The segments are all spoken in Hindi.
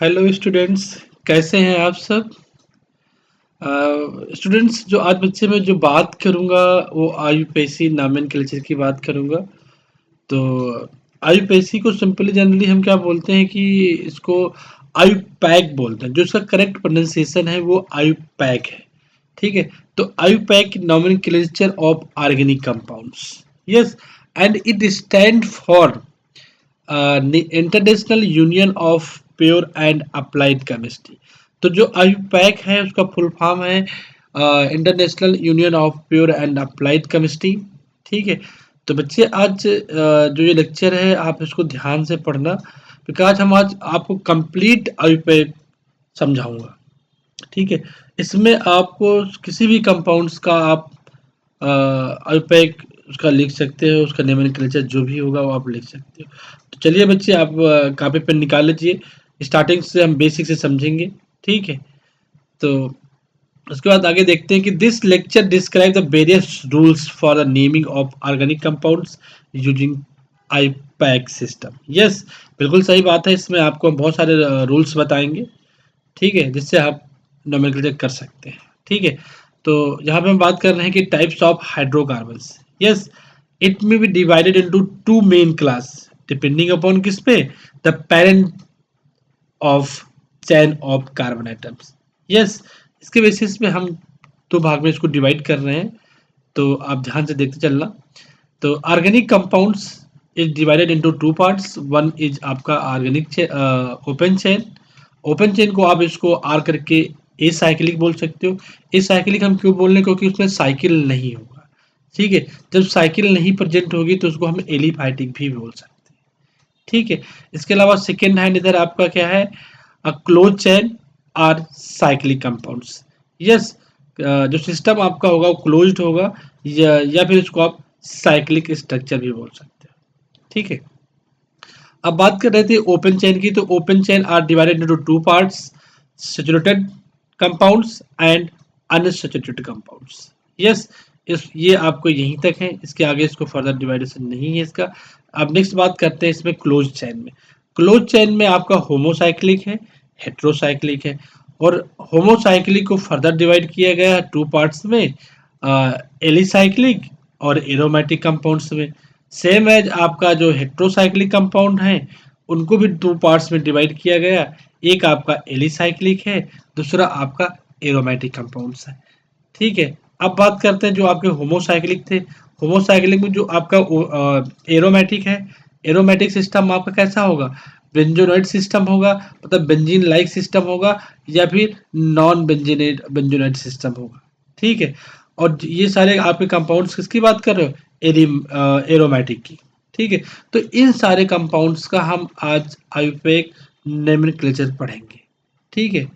हेलो स्टूडेंट्स, कैसे हैं आप सब? स्टूडेंट्स, जो आज बच्चे मैं जो बात करूंगा वो आयुपेसी नोमेनक्लेचर की बात करूंगा। तो आयुपेसी को सिंपली जनरली हम क्या बोलते हैं कि इसको आयुपैक बोलते हैं। जो इसका करेक्ट प्रोनाउंसिएशन है वो आयुपैक है। ठीक है। तो IUPAC nomenclature of organic compounds. Yes. And it stand for international union of pure and applied chemistry. तो जो आयुपैक है उसका फुल फॉर्म है international union of pure and applied chemistry. ठीक है। तो बच्चे आज जो ये लेक्चर है आप इसको ध्यान से पढ़ना, क्योंकि आज हम आज आपको कंप्लीट आयुपैक समझाऊंगा। ठीक है। इसमें आपको किसी भी कंपाउंड्स का आप आयुपैक उसका लिख सकते हो, उसका नोमेनक्लेचर जो भी होगा वो आप लिख सकते हो। तो चलिए बच्चे, आप कॉपी पेन निकाल लीजिए। स्टार्टिंग से हम बेसिक से समझेंगे। ठीक है। तो उसके बाद आगे देखते हैं कि this lecture describe the various rules for the naming of organic compounds using IUPAC system. Yes, बिल्कुल सही बात है। इसमें आपको हम बहुत सारे रूल्स बताएंगे। ठीक है, जिससे आप नोमेनक्लेचर कर सकते हैं। ठीक है। तो यहाँ पे हम बात कर रहे हैं कि types of hydrocarbons. Yes, it may be divided into two main class depending upon किस पे, the parent of chain of carbon atoms. Yes, इसके बेसिस पे हम दो भाग में इसको डिवाइड कर रहे हैं। तो आप ध्यान से देखते चलना। तो organic compounds is divided into two parts. One is आपका organic open chain. Open chain को आप इसको आर करके ए साइक्लिक बोल सकते हो। ए साइक्लिक हम क्यों बोल रहे हैं? क्योंकि उसमें साइकिल नहीं होगा। ठीक है। जब साइकिल नहीं प्रेजेंट होगी तो उसको हम एलिफैटिक भी बोल सकते हैं। ठीक है। इसके अलावा सेकेंड हैंड इधर आपका क्या है, क्लोज चेन और साइक्लिक कंपाउंड्स। यस, जो सिस्टम आपका होगा वो क्लोज्ड होगा, या फिर इसको आप साइक्लिक स्ट्रक्चर भी बोल सकते हो। ठीक है। अब बात कर रहे थे ओपन चेन की। तो open chain are divided into two parts, saturated compounds and unsaturated compounds. Yes, इस ये आपको यहीं तक है, इसके आगे इसको फर्दर डिवाइडेशन नहीं है इसका। अब नेक्स्ट बात करते हैं इसमें क्लोज चेन में। क्लोज चेन में आपका होमोसाइक्लिक है, हेट्रोसाइक्लिक है। और होमोसाइक्लिक को फर्दर डिवाइड किया गया है टू पार्ट्स में, एलिसाइक्लिक और एरोमेटिक कंपाउंड्स में। सेम एज आपका जो हेट्रोसाइक्लिक कंपाउंड है उनको भी दो पार्ट्स में डिवाइड किया गया। एक आपका एलिसाइक्लिक है, दूसरा आपका एरोमेटिक कंपाउंड्स है। ठीक है। अब बात करते हैं जो आपके होमोसाइक्लिक थे। होमोसाइक्लिक में जो आपका एरोमेटिक है, एरोमेटिक सिस्टम आपका कैसा होगा? बेंजोनॉइड सिस्टम होगा, मतलब बेंजीन लाइक सिस्टम होगा, या फिर नॉन बेंजीनेट बेंजोनॉइड सिस्टम होगा। ठीक है। और ये सारे आपके कंपाउंड्स किसकी बात कर रहे हो? एरोमेटिक की। ठीक है। तो इन सारे कंपाउंड्स का हम आज आयुर्वेद नोमेनक्लेचर पढ़ेंगे। ठीक है।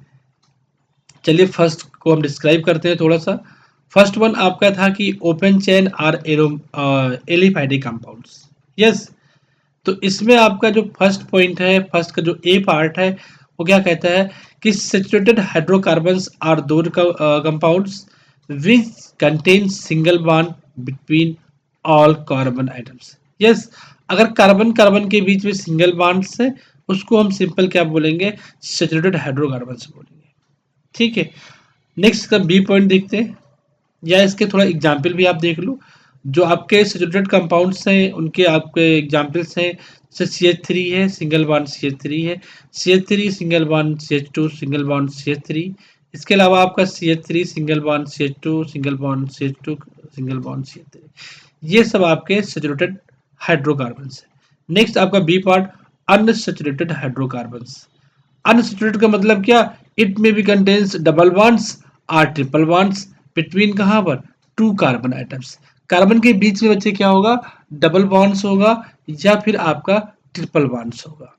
चलिए फर्स्ट को हम डिस्क्राइब करते हैं थोड़ा सा। फर्स्ट वन आपका था कि open chain are aero aliphatic compounds. Yes. तो इसमें आपका जो फर्स्ट पॉइंट है, फर्स्ट का जो ए पार्ट है, वो क्या कहता है कि सैचुरेटेड हाइड्रोकार्बन्स आर दो compounds which contain single bond between all carbon atoms. Yes, अगर कार्बन कार्बन के बीच में सिंगल बॉन्ड्स है उसको हम सिंपल क्या बोलेंगे? सैचुरेटेड हाइड्रोकार्बन्स बोलेंगे। ठीक है। नेक्स्ट का बी पॉइंट देखते हैं, या इसके थोड़ा एग्जाम्पल भी आप देख लो। जो आपके सैचुरेटेड कंपाउंड्स हैं उनके आपके एग्जाम्पल्स हैं, जैसे सी एच थ्री है, single bond C H three है, C H three single bond C H two, single bond C H three. इसके अलावा आपका C H three single bond C H two, single bond C H two, single bond C H three. ये सब आपके सैचुरेटेड हाइड्रोकार्बन्स है। नेक्स्ट आपका B part, unsaturated hydrocarbons. Unsaturated का मतलब क्या? इट में भी कंटेन्स डबल बॉन्ड्स और ट्रिपल बॉन्ड्स बिटवीन कहाँ पर? To carbon atoms. कार्बन के बीच में बच्चे क्या होगा? डबल बॉन्ड्स होगा या फिर आपका ट्रिपल बॉन्ड्स होगा।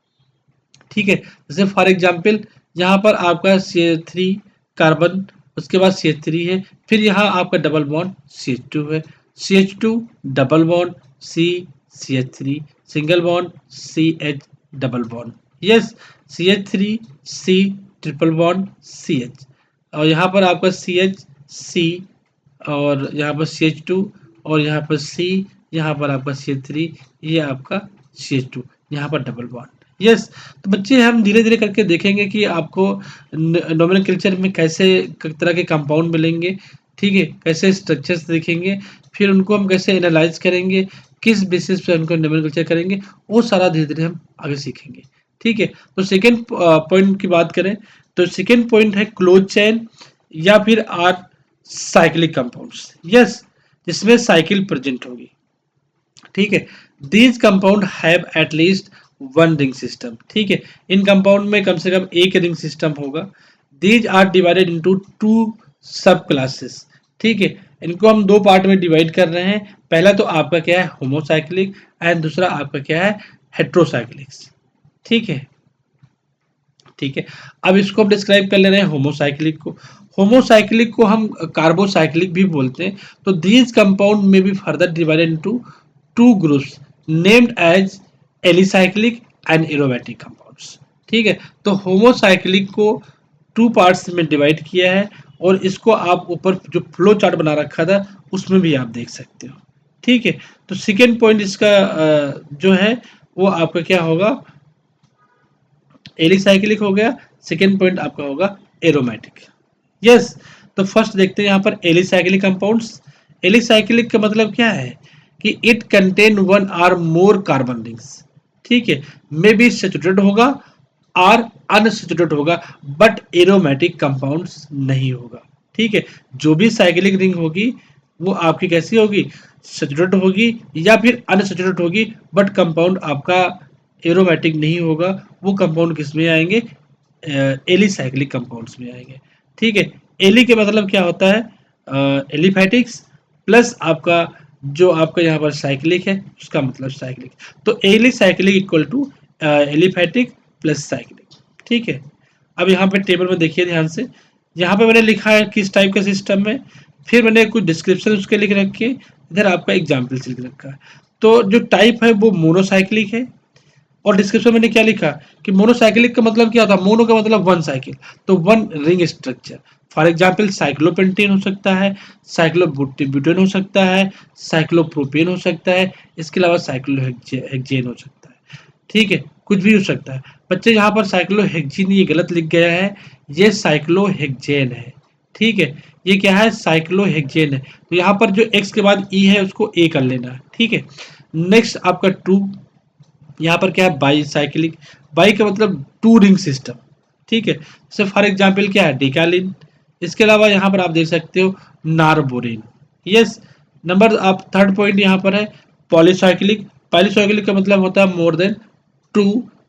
ठीक है। जैसे फॉर एग्जांपल यहाँ पर आपका CH3 कार्बन, उसके बाद CH3 है, फिर यहाँ आपका डबल बॉन्ड CH2 है, CH2 double bond C, CH3 single bond CH double bond. Yes, CH3 C triple bond CH, और यहाँ पर आपका CH C, और यहाँ पर CH2, और यहाँ पर C, यहाँ पर आपका CH3, ये आपका CH2, यहाँ पर डबल बॉन्ड। यस। तो बच्चे हम धीरे-धीरे करके देखेंगे कि आपको नोमेनक्लेचर में कैसे तरह के कंपाउंड मिलेंगे, ठीक है? कैसे स्ट्रक्चर्स दिखेंगे, फिर उनको हम कैसे एनालाइज़ करेंगे, किस बेसिस पे उनको नोमेनक्लेचर करेंगे, वो सारा धीरे-धीरे हम आगे सीखेंगे, ठीक है? तो सेकंड पॉइंट की बात करें, तो सेकंड पॉइंट है क्लोज़ चेन या फिर आर साइक्लिक कंपाउंड्स। यस, जिसमें साइकिल प्रेजेंट होगी। ठीक है। These compound have at least one ring system. ठीक है, इन कंपाउंड में कम से कम एक रिंग सिस्टम होगा। These are divided into two sub classes. ठीक है, इनको हम दो पार्ट में डिवाइड कर रहे हैं। पहला तो आपका क्या है, होमोसाइक्लिक, एंड दूसरा आपका क्या है, हेट्रोसाइक्लिक्स। ठीक है, ठीक है। अब इसको हम डिस्क्राइब कर ले रहे हैं होमोसाइक्लिक को। होमोसाइक्लिक को हम कार्बोसाइक्लिक भी बोलते हैं। तो दीज कंपाउंड में be further divided into two groups named as alicyclic and aromatic compounds. ठीक है, तो होमोसाइक्लिक को टू पार्ट्स में डिवाइड किया है, और इसको आप ऊपर जो फ्लो चार्ट बना रखा था उसमें भी आप देख सकते हो। ठीक है, तो सेकेंड पॉइंट इसका जो है वो आपका क्या होगा, एलिसाइक्लिक हो गया। सेकेंड पॉइंट आपका होगा एरोमेटिक। यस, तो फर्स्ट देखते हैं यहाँ पर एलिसाइक्लिक कंपाउंड्स। एलिसाइक्लिक का मतलब क्या है कि it contain one or more carbon rings. ठीक है, मे बी सैचुरेटेड होगा और अनसैचुरेटेड होगा, बट एरोमेटिक कंपाउंड्स नहीं होगा। ठीक है, जो भी साइक्लिक रिंग होगी वो आपकी कैसी होगी, सैचुरेटेड होगी या फिर अनसैचुरेटेड होगी, बट कंपाउंड आपका एरोमेटिक नहीं होगा। वो कंपाउंड किस में आएंगे, एलिसाइक्लिक कंपाउंड्स में आएंगे। ठीक है, एली के मतलब क्या होता है, एलिफैटिक्स प्लस आपका जो आपका यहाँ पर साइक्लिक है उसका मतलब साइक्लिक। तो alicyclic equal to aliphatic plus cyclic. ठीक है, अब यहाँ पे टेबल में देखिए ध्यान से, यहाँ पे मैंने लिखा है किस टाइप का सिस्टम में, फिर मैंने कुछ डिस्क्रिप्शन उसके लिख रखे, इधर आपका एग्जाम्पल लिख रखा है। तो जो टाइप है वो मोनोसाइक्लिक है, और डिस्क्रिप्शन में क्या लिखा कि मोनोसाइक्लिक का मतलब क्या होता है, मोनो का मतलब वन साइकिल, तो one ring structure. For example cyclopentane हो सकता है, साइक्लोब्यूटेन हो सकता है, साइक्लोप्रोपेन हो सकता है, इसके अलावा साइक्लोहेक्सेन हो सकता है। ठीक है, कुछ भी हो सकता है। बच्चे यहाँ पर साइक्लोहेक्सेन ये गलत लिख गया है, ये साइक्लोहेक्सेन है। ठीक है, ये क्या है, साइक्लोहेक्सेन है। तो यहाँ पर जो एक्स के बाद ई है उसको ए कर लेना है। ठीक है, नेक्स्ट आपका टू, यहाँ पर क्या है, बाई साइक्लिक। बाई का मतलब टू रिंग सिस्टम। ठीक है, जैसे फॉर एग्जाम्पल क्या है, डिकालिन। इसके अलावा यहाँ पर आप देख सकते हो नारबोरिन। यस, नंबर आप थर्ड पॉइंट यहाँ पर है पॉलीसाइक्लिक। पॉलीसाइक्लिक का मतलब होता है मोर देन टू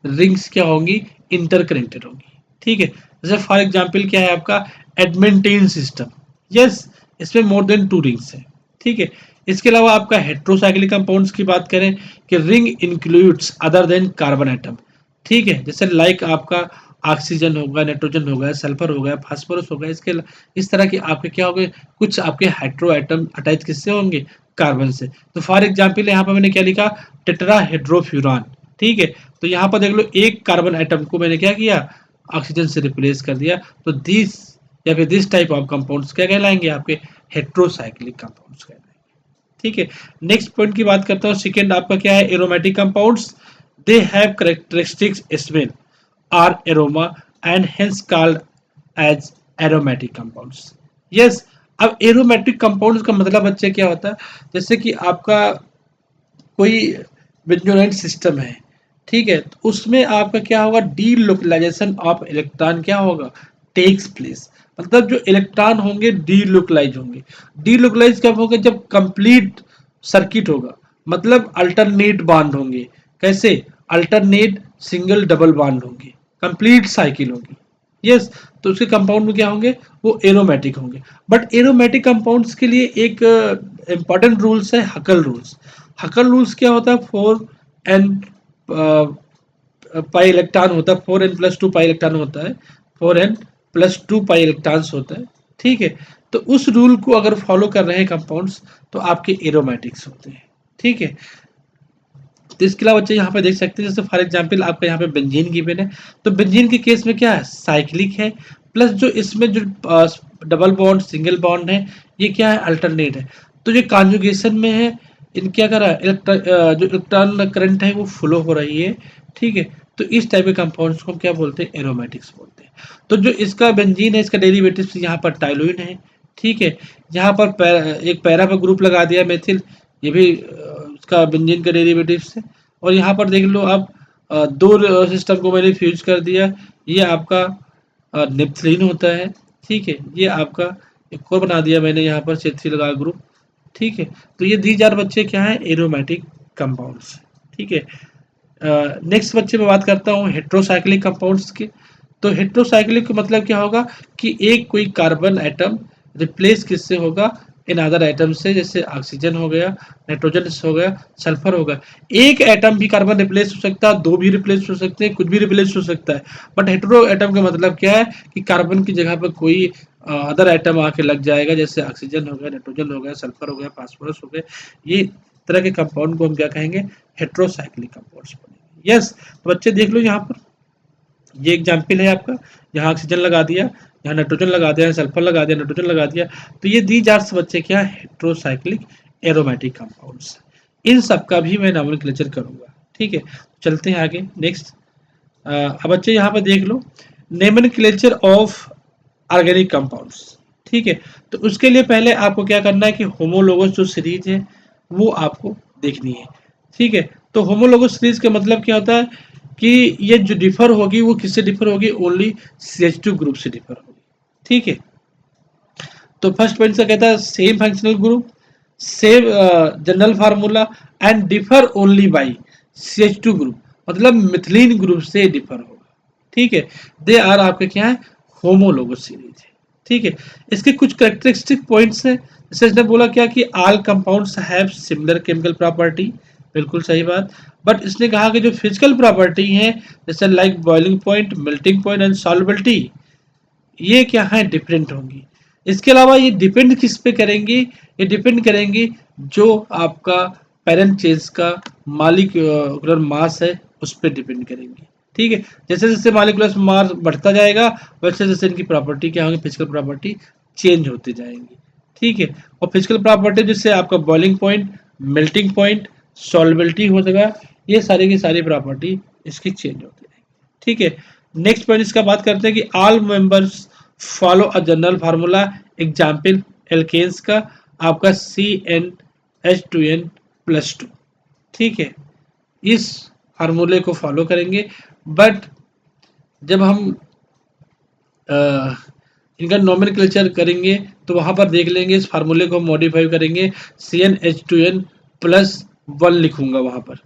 रिंग्स क्या होंगी, इंटरकनेक्टेड होंगी। ठीक है, जैसे फॉर एग्जाम्पल क्या है आपका एडमेंटेन सिस्टम। यस, इसमें मोर देन टू रिंग्स है। ठीक है, इसके अलावा आपका हेट्रोसाइक्लिक कंपाउंड्स की बात करें कि ring includes other than carbon atom. ठीक है, जैसे लाइक आपका ऑक्सीजन होगा, नाइट्रोजन होगा, सल्फर होगा, फास्फोरस होगा, इसके इस तरह के आपके क्या होंगे, कुछ आपके हाइड्रो एटम अटैच किससे होंगे, कार्बन से। तो फॉर एग्जाम्पल यहाँ पर मैंने क्या लिखा, टेट्राहेड्रोफ्यूरान। ठीक है, तो यहाँ पर देख लो एक कार्बन एटम को मैंने क्या किया, ऑक्सीजन से रिप्लेस कर दिया। तो दिस या फिर दिस टाइप ऑफ कंपाउंड्स क्या कहलाएंगे, आपके हेट्रोसाइक्लिक कंपाउंड्स कहलाएंगे। ठीक है, नेक्स्ट पॉइंट की बात करता हूँ। सेकेंड आपका क्या है, aromatic compounds. They have characteristics smell or aroma and hence called as aromatic compounds. Yes, अब एरोमेटिक कंपाउंड्स का मतलब बच्चे क्या होता है, जैसे कि आपका कोई बेंजोनाइट सिस्टम है। ठीक है, तो उसमें आपका क्या होगा, डी लोकलाइजेशन ऑफ इलेक्ट्रॉन क्या होगा, टेक्स प्लेस। मतलब जो इलेक्ट्रॉन होंगे डी लोकलाइज होंगे। डी लोकलाइज कब होगा, जब कंप्लीट सर्किट होगा, मतलब अल्टरनेट बॉन्ड होंगे। कैसे, अल्टरनेट सिंगल डबल बॉन्ड होंगे, कंप्लीट साइकिल होगी। यस, तो उसके कंपाउंड में क्या होंगे, वो एरोमेटिक होंगे। बट एरोमेटिक कंपाउंड्स के लिए एक इंपॉर्टेंट रूल्स है, हकल रूल्स। हकल रूल्स क्या होता है, फोर एन पाई इलेक्ट्रॉन होता है, 4n+2 पाई इलेक्ट्रॉन होता है, 4n+2 पाई इलेक्ट्रॉन्स होता है। ठीक है, तो उस रूल को अगर फॉलो कर रहे हैं कंपाउंड्स तो आपके एरोमेटिक्स होते हैं। ठीक है, तो इसके अलावा बच्चे यहाँ पे देख सकते हैं, जैसे फॉर एग्जांपल आपका यहाँ पे बेंजीन गिवन है। तो बेंजीन के केस में क्या है, साइक्लिक है, प्लस जो इसमें जो डबल बॉन्ड सिंगल बॉन्ड है ये क्या है, अल्टरनेट है। तो ये कॉन्जुगेशन में है, इन क्या कर रहा है, जो इलेक्ट्रॉन करंट है वो फ्लो हो रही है। ठीक है, तो इस टाइप के कंपाउंड्स को हम क्या बोलते हैं, एरोमेटिक्स बोलते हैं। तो जो इसका बेंजीन है, इसका डेरिवेटिव्स यहाँ पर टाइलोइन है, ठीक है। यहाँ पर एक पैरा पर ग्रुप लगा दिया मेथिल, ये भी उसका बेंजीन का डेरिवेटिव्स है। और यहाँ पर देख लो आप, दो सिस्टम को मैंने फ्यूज कर दिया, ये आपका नेप्थलीन होता है, ठीक है। ये आपका एक और बना दिया मैंने यहाँ पर C3 लगा ग्रुप, ठीक है। तो ये दीज आर बच्चे क्या है, एरोमेटिक कंपाउंड्स, ठीक है। नेक्स्ट बच्चे में बात करता हूँ हेट्रोसाइक्लिक कंपाउंड्स की। तो हेट्रोसाइक्लिक का मतलब क्या होगा कि एक कोई कार्बन एटम रिप्लेस किससे होगा, इन अदर एटम से, जैसे ऑक्सीजन हो गया, नाइट्रोजन हो गया, सल्फर हो गया। एक एटम भी कार्बन रिप्लेस हो सकता है, दो भी रिप्लेस हो सकते हैं, कुछ भी रिप्लेस हो सकता है। बट हेट्रो एटम का मतलब क्या है कि कार्बन की जगह पर कोई अदर एटम आके लग जाएगा, जैसे ऑक्सीजन हो गया, नाइट्रोजन हो गया, सल्फर हो गया, फास्फोरस हो गया। ये तरह के कंपाउंड को हम क्या कहेंगे, हेट्रोसाइक्लिक कंपाउंड्स। यस, तो बच्चे देख लो यहाँ पर, ये एग्जाम्पल है आपका, यहाँ ऑक्सीजन लगा दिया, यहाँ नाइट्रोजन लगा दिया, सल्फर लगा दिया, नाइट्रोजन लगा दिया। तो ये दीज आर बच्चे क्या, हेट्रोसाइक्लिक एरोमेटिक कंपाउंड्स। इन सब का भी मैं नॉमेनक्लेचर करूंगा, ठीक है। चलते हैं आगे नेक्स्ट। अब बच्चे यहाँ पर देख लो, नॉमेनक्लेचर ऑफ ऑर्गेनिक कंपाउंड्स, ठीक है। तो उसके लिए पहले आपको क्या करना है कि होमोलोगस जो सीरीज है वो आपको देखनी है, ठीक है। तो होमोलोगस सीरीज का मतलब क्या होता है कि ये जो डिफर होगी वो किससे डिफर होगी, ओनली CH2 ग्रुप से डिफर होगी, ठीक है। तो फर्स्ट पॉइंट से कहता है same functional group, same general formula and differ only by CH2 group, मतलब मिथिलीन ग्रुप से डिफर होगा, ठीक है। दे आर आपके क्या है, होमोलोगस सीरीज है, ठीक है। इसके कुछ कैरेक्टरिस्टिक पॉइंट्स हैं, जैसे इसने बोला क्या कि all compounds have similar chemical property, बिल्कुल सही बात। बट इसने कहा कि जो फिजिकल प्रॉपर्टी है, जैसे like boiling point, melting point and solubility, ये क्या है, डिफरेंट होंगी। इसके अलावा ये डिपेंड किस पे करेंगी, ये डिपेंड करेंगी जो आपका पेरेंट चेंज का मालिक्यूलर मास है उस पर डिपेंड करेंगी, ठीक है। जैसे जैसे मालिक्यूलर मास बढ़ता जाएगा वैसे जैसे इनकी प्रॉपर्टी क्या होगी, फिजिकल प्रॉपर्टी चेंज होती जाएंगी, ठीक है। और फिजिकल प्रॉपर्टी जैसे आपका boiling point, melting point, solubility हो जाएगा, ये सारी की सारी प्रॉपर्टी इसकी चेंज होती रहेगी, ठीक है। नेक्स्ट पॉइंट इसका बात करते हैं कि all members follow a general formula, example alkanes का आपका CnH2n+2, ठीक है। इस फार्मूले को फॉलो करेंगे। बट जब हम इनका नॉमेनक्लेचर करेंगे तो वहां पर देख लेंगे, इस फार्मूले को मॉडिफाई करेंगे, CnH2n+1 लिखूंगा वहां पर,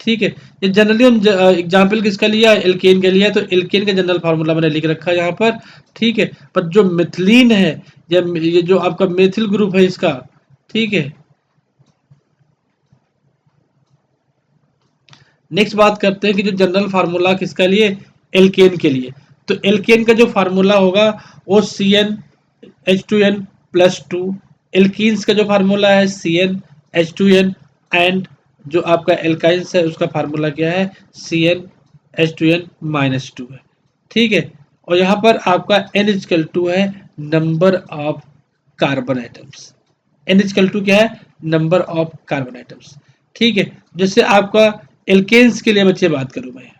ठीक है। ये जनरली हम एग्जाम्पल किसका लिया, एल्केन का लिया, तो एल्केन का जनरल फार्मूला मैंने लिख रखा है यहाँ पर, ठीक है। पर जो मिथिलीन है, ये जो आपका मेथिल ग्रुप है इसका, ठीक है। नेक्स्ट बात करते हैं कि जो जनरल फार्मूला किसका लिए, एल्केन के लिए। तो एल्केन का जो फार्मूला होगा वो CnH2n+2, एल्कीन्स का जो फार्मूला है CnH2n, एंड जो आपका एल्काइंस है उसका फार्मूला क्या है, CnH2n-2 है, ठीक है। और यहाँ पर आपका N=2 है number of carbon items, N=2 क्या है, नंबर ऑफ कार्बन आइटम्स, ठीक है। जैसे आपका एल्केन्स के लिए बच्चे बात करूं मैं,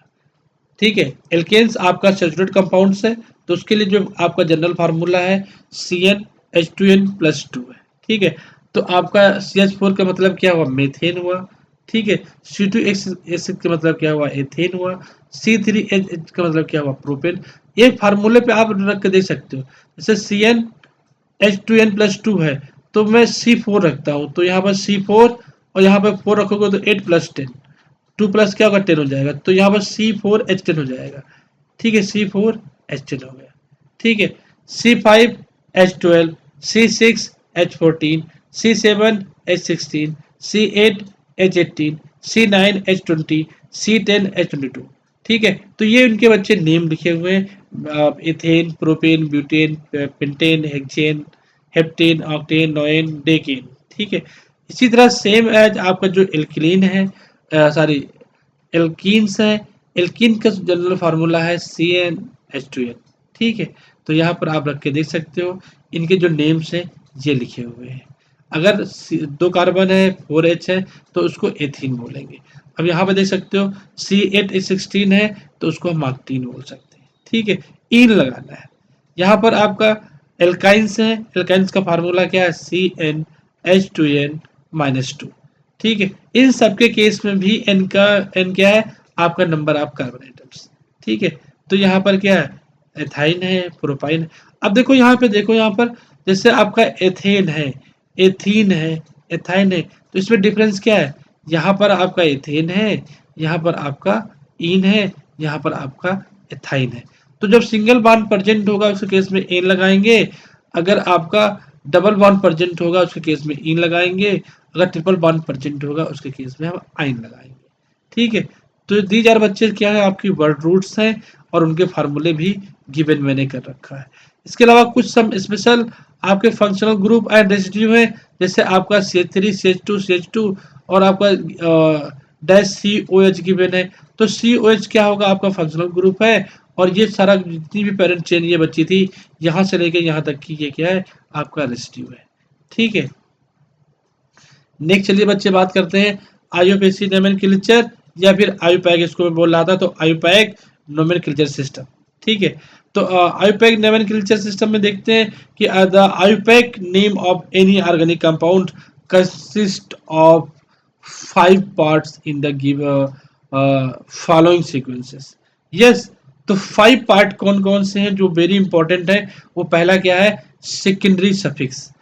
ठीक है। एल्केन्स आपका सैचुरेटेड कंपाउंड्स है, तो उसके लिए जो आपका जनरल फार्मूला है CnH2n+2 है, ठीक है। तो आपका CH4 का मतलब क्या हुआ, मेथेन हुआ, ठीक है। C2H का मतलब क्या हुआ, एथेन हुआ। C3H का मतलब क्या हुआ, प्रोपेन। ये फार्मूले पे आप रख के देख सकते हो, जैसे CnH2n+2 है तो मैं C4 रखता हूँ, तो यहाँ पर C4 और यहाँ पर 4 रखोगे तो 8+10, 2 प्लस क्या होगा, 10 हो जाएगा, तो यहाँ पर C4H10 हो जाएगा, ठीक है। C4H10 हो गया, ठीक है। C5H12, C6H14, C7H16, C8H18, C9H20, C10H22, ठीक है। तो ये उनके बच्चे नेम लिखे हुए हैं, ethane, propane, butane, pentane, hexane, heptane, octane, nonane, decane, ठीक है। इसी तरह सेम एज आपका जो एल्किलीन है, सॉरी एल्कीन्स है, एल्कीन का जनरल फार्मूला है CnH2n, ठीक है। तो यहाँ पर आप रख के देख सकते हो, इनके जो नेम्स हैं ये लिखे हुए हैं। अगर 2 कार्बन है 4H है तो उसको एथीन बोलेंगे। अब यहाँ पे देख सकते हो C8H16 है तो उसको हम मार्क्टीन बोल सकते हैं। ठीक है, ईन लगाना है। यहाँ पर आपका एल्काइंस है, एल्काइंस का फार्मूला क्या है CnH2n-2। ठीक है, इन सबके केस में भी एन का एन क्या है आपका नंबर ऑफ कार्बन एटम्स। ठीक है, तो यहाँ पर क्या है एथाइन है प्रोपाइन है। अब देखो यहाँ पे देखो यहाँ पर जैसे आपका एथेन है एथीन है एथाइन है तो इसमें डिफरेंस क्या है, यहाँ पर आपका एथेन है यहाँ पर आपका इन है यहाँ पर आपका एथाइन है। तो जब सिंगल बॉन्ड प्रेजेंट होगा उसके केस में एन लगाएंगे, अगर आपका डबल बॉन्ड प्रेजेंट होगा उसके केस में इन लगाएंगे, अगर ट्रिपल बॉन्ड प्रेजेंट होगा उसके केस में हम आइन लगाएंगे। ठीक है, तो दीज आर बच्चे क्या है आपकी वर्ड रूट्स हैं और उनके फार्मूले भी गिवन मैंने कर रखा है। इसके अलावा कुछ सम स्पेशल आपके फंक्शनल ग्रुप एंड रेसिड्यू है, जैसे आपका CH3 CH2 CH2 और आपका डैश COH गिवन है। तो COH क्या होगा आपका फंक्शनल ग्रुप है और ये सारा जितनी भी पेरेंट चेन ये बच्ची थी यहाँ से लेके यहाँ तक की ये क्या है आपका रेसिड्यू है। ठीक है, नेक्स्ट चलिए बच्चे बात करते हैं आईयूपीएसी नोमेनक्लेचर या फिर आईयूपैक इसको मैं बोल रहा था, तो आईयूपैक नोमेनक्लेचर सिस्टम। ठीक है, तो आईयूपैक नोमेनक्लेचर सिस्टम में देखते हैं कि the IUPAC name of any organic compound consist of 5 parts in the give following sequences. Yes, तो 5 पार्ट कौन कौन से हैं जो वेरी इंपॉर्टेंट है, वो पहला क्या है secondary suffix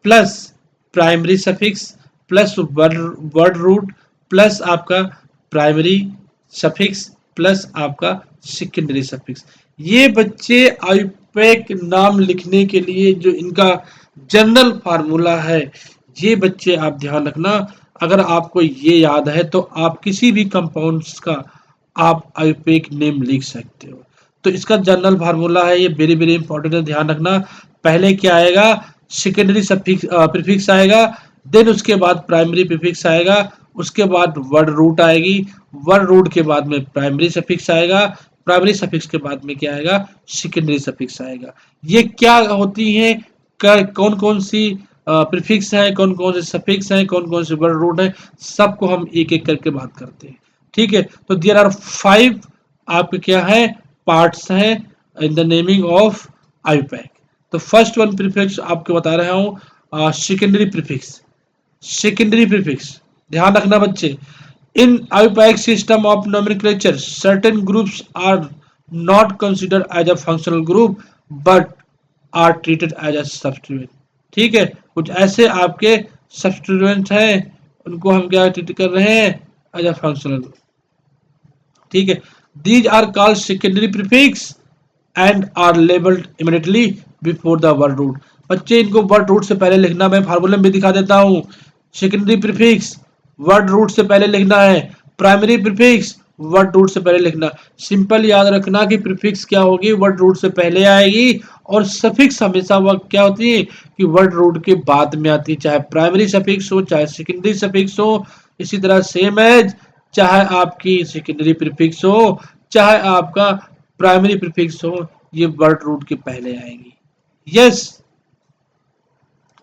plus primary suffix plus word root plus आपका प्राइमरी सफिक्स प्लस आपका सेकेंडरी सफिक्स। ये बच्चे आईयूपैक नाम लिखने के लिए जो इनका जनरल फार्मूला है, ये बच्चे आप ध्यान रखना। अगर आपको ये याद है तो आप किसी भी कंपाउंड्स का आप आईयूपैक नेम लिख सकते हो। तो इसका जनरल फार्मूला है, ये वेरी वेरी इंपॉर्टेंट है, ध्यान रखना। पहले क्या आएगा सेकेंडरी सफिक्स प्रीफिक्स आएगा, देन उसके बाद प्राइमरी प्रीफिक्स आएगा, उसके बाद वर्ड रूट आएगी, वर्ड रूट के बाद में प्राइमरी सफिक्स आएगा, प्राइमरी सफिक्स के बाद में क्या आएगा सेकेंडरी सफिक्स आएगा। ये क्या होती है कौन कौन सी प्रीफिक्स है कौन कौन से सफिक्स हैं कौन कौन से वर्ड रूट है, सबको हम एक एक करके बात करते हैं। ठीक है, तो देयर आर 5 आपके क्या है पार्ट्स हैं in the naming of IUPAC. तो फर्स्ट वन प्रीफिक्स आपको बता रहा हूं सेकेंडरी प्रीफिक्स। सेकेंडरी प्रीफिक्स ध्यान रखना बच्चे, in IUPAC system of nomenclature certain groups are not considered as a functional group but are treated as a substituent. ठीक है, कुछ ऐसे आपके सब्स्टिट्यूएंट हैं उनको हम क्या ट्रीट कर रहे हैं एज अ फंक्शनल ग्रुप। ठीक है, these are called secondary prefix and are labelled immediately before the word root. बच्चे इनको वर्ड रूट से पहले लिखना, मैं फार्मूला में दिखा देता हूँ। सेकेंडरी प्रीफिक्स वर्ड रूट से पहले लिखना है, प्राइमरी प्रीफिक्स वर्ड रूट से पहले लिखना। सिंपल याद रखना कि प्रीफिक्स क्या होगी वर्ड रूट से पहले आएगी और सफिक्स हमेशा वह क्या होती है कि वर्ड रूट के बाद में आती है, चाहे प्राइमरी सफिक्स हो चाहे सेकेंडरी सफिक्स हो। इसी तरह सेम एज चाहे आपकी सेकेंडरी प्रीफिक्स हो चाहे आपका प्राइमरी प्रीफिक्स हो, ये वर्ड रूट के पहले आएंगी। यस,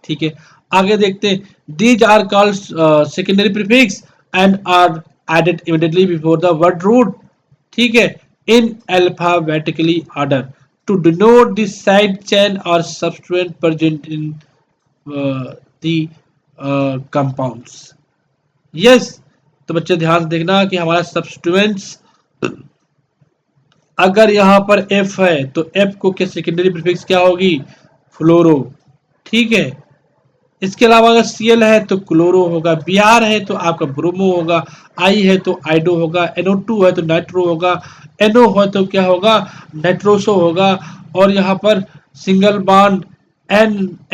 ठीक है, आगे देखते हैं। These are called secondary prefix and are added immediately before the word root. ठीक है, in alphabetically order to denote the side chain और substituent present in the compounds. Yes, तो बच्चे ध्यान देखना कि हमारा सब्स्टिट्यूएंट्स अगर यहाँ पर F है तो F को क्या सेकेंडरी प्रीफिक्स क्या होगी फ्लोरो। ठीक है, इसके अलावा अगर Cl है तो क्लोरो होगा, Br है तो आपका ब्रोमो होगा, I है तो आइडो होगा, NO2 है तो नाइट्रो होगा, NO है तो क्या होगा नाइट्रोसो होगा, और यहाँ पर सिंगल बॉन्ड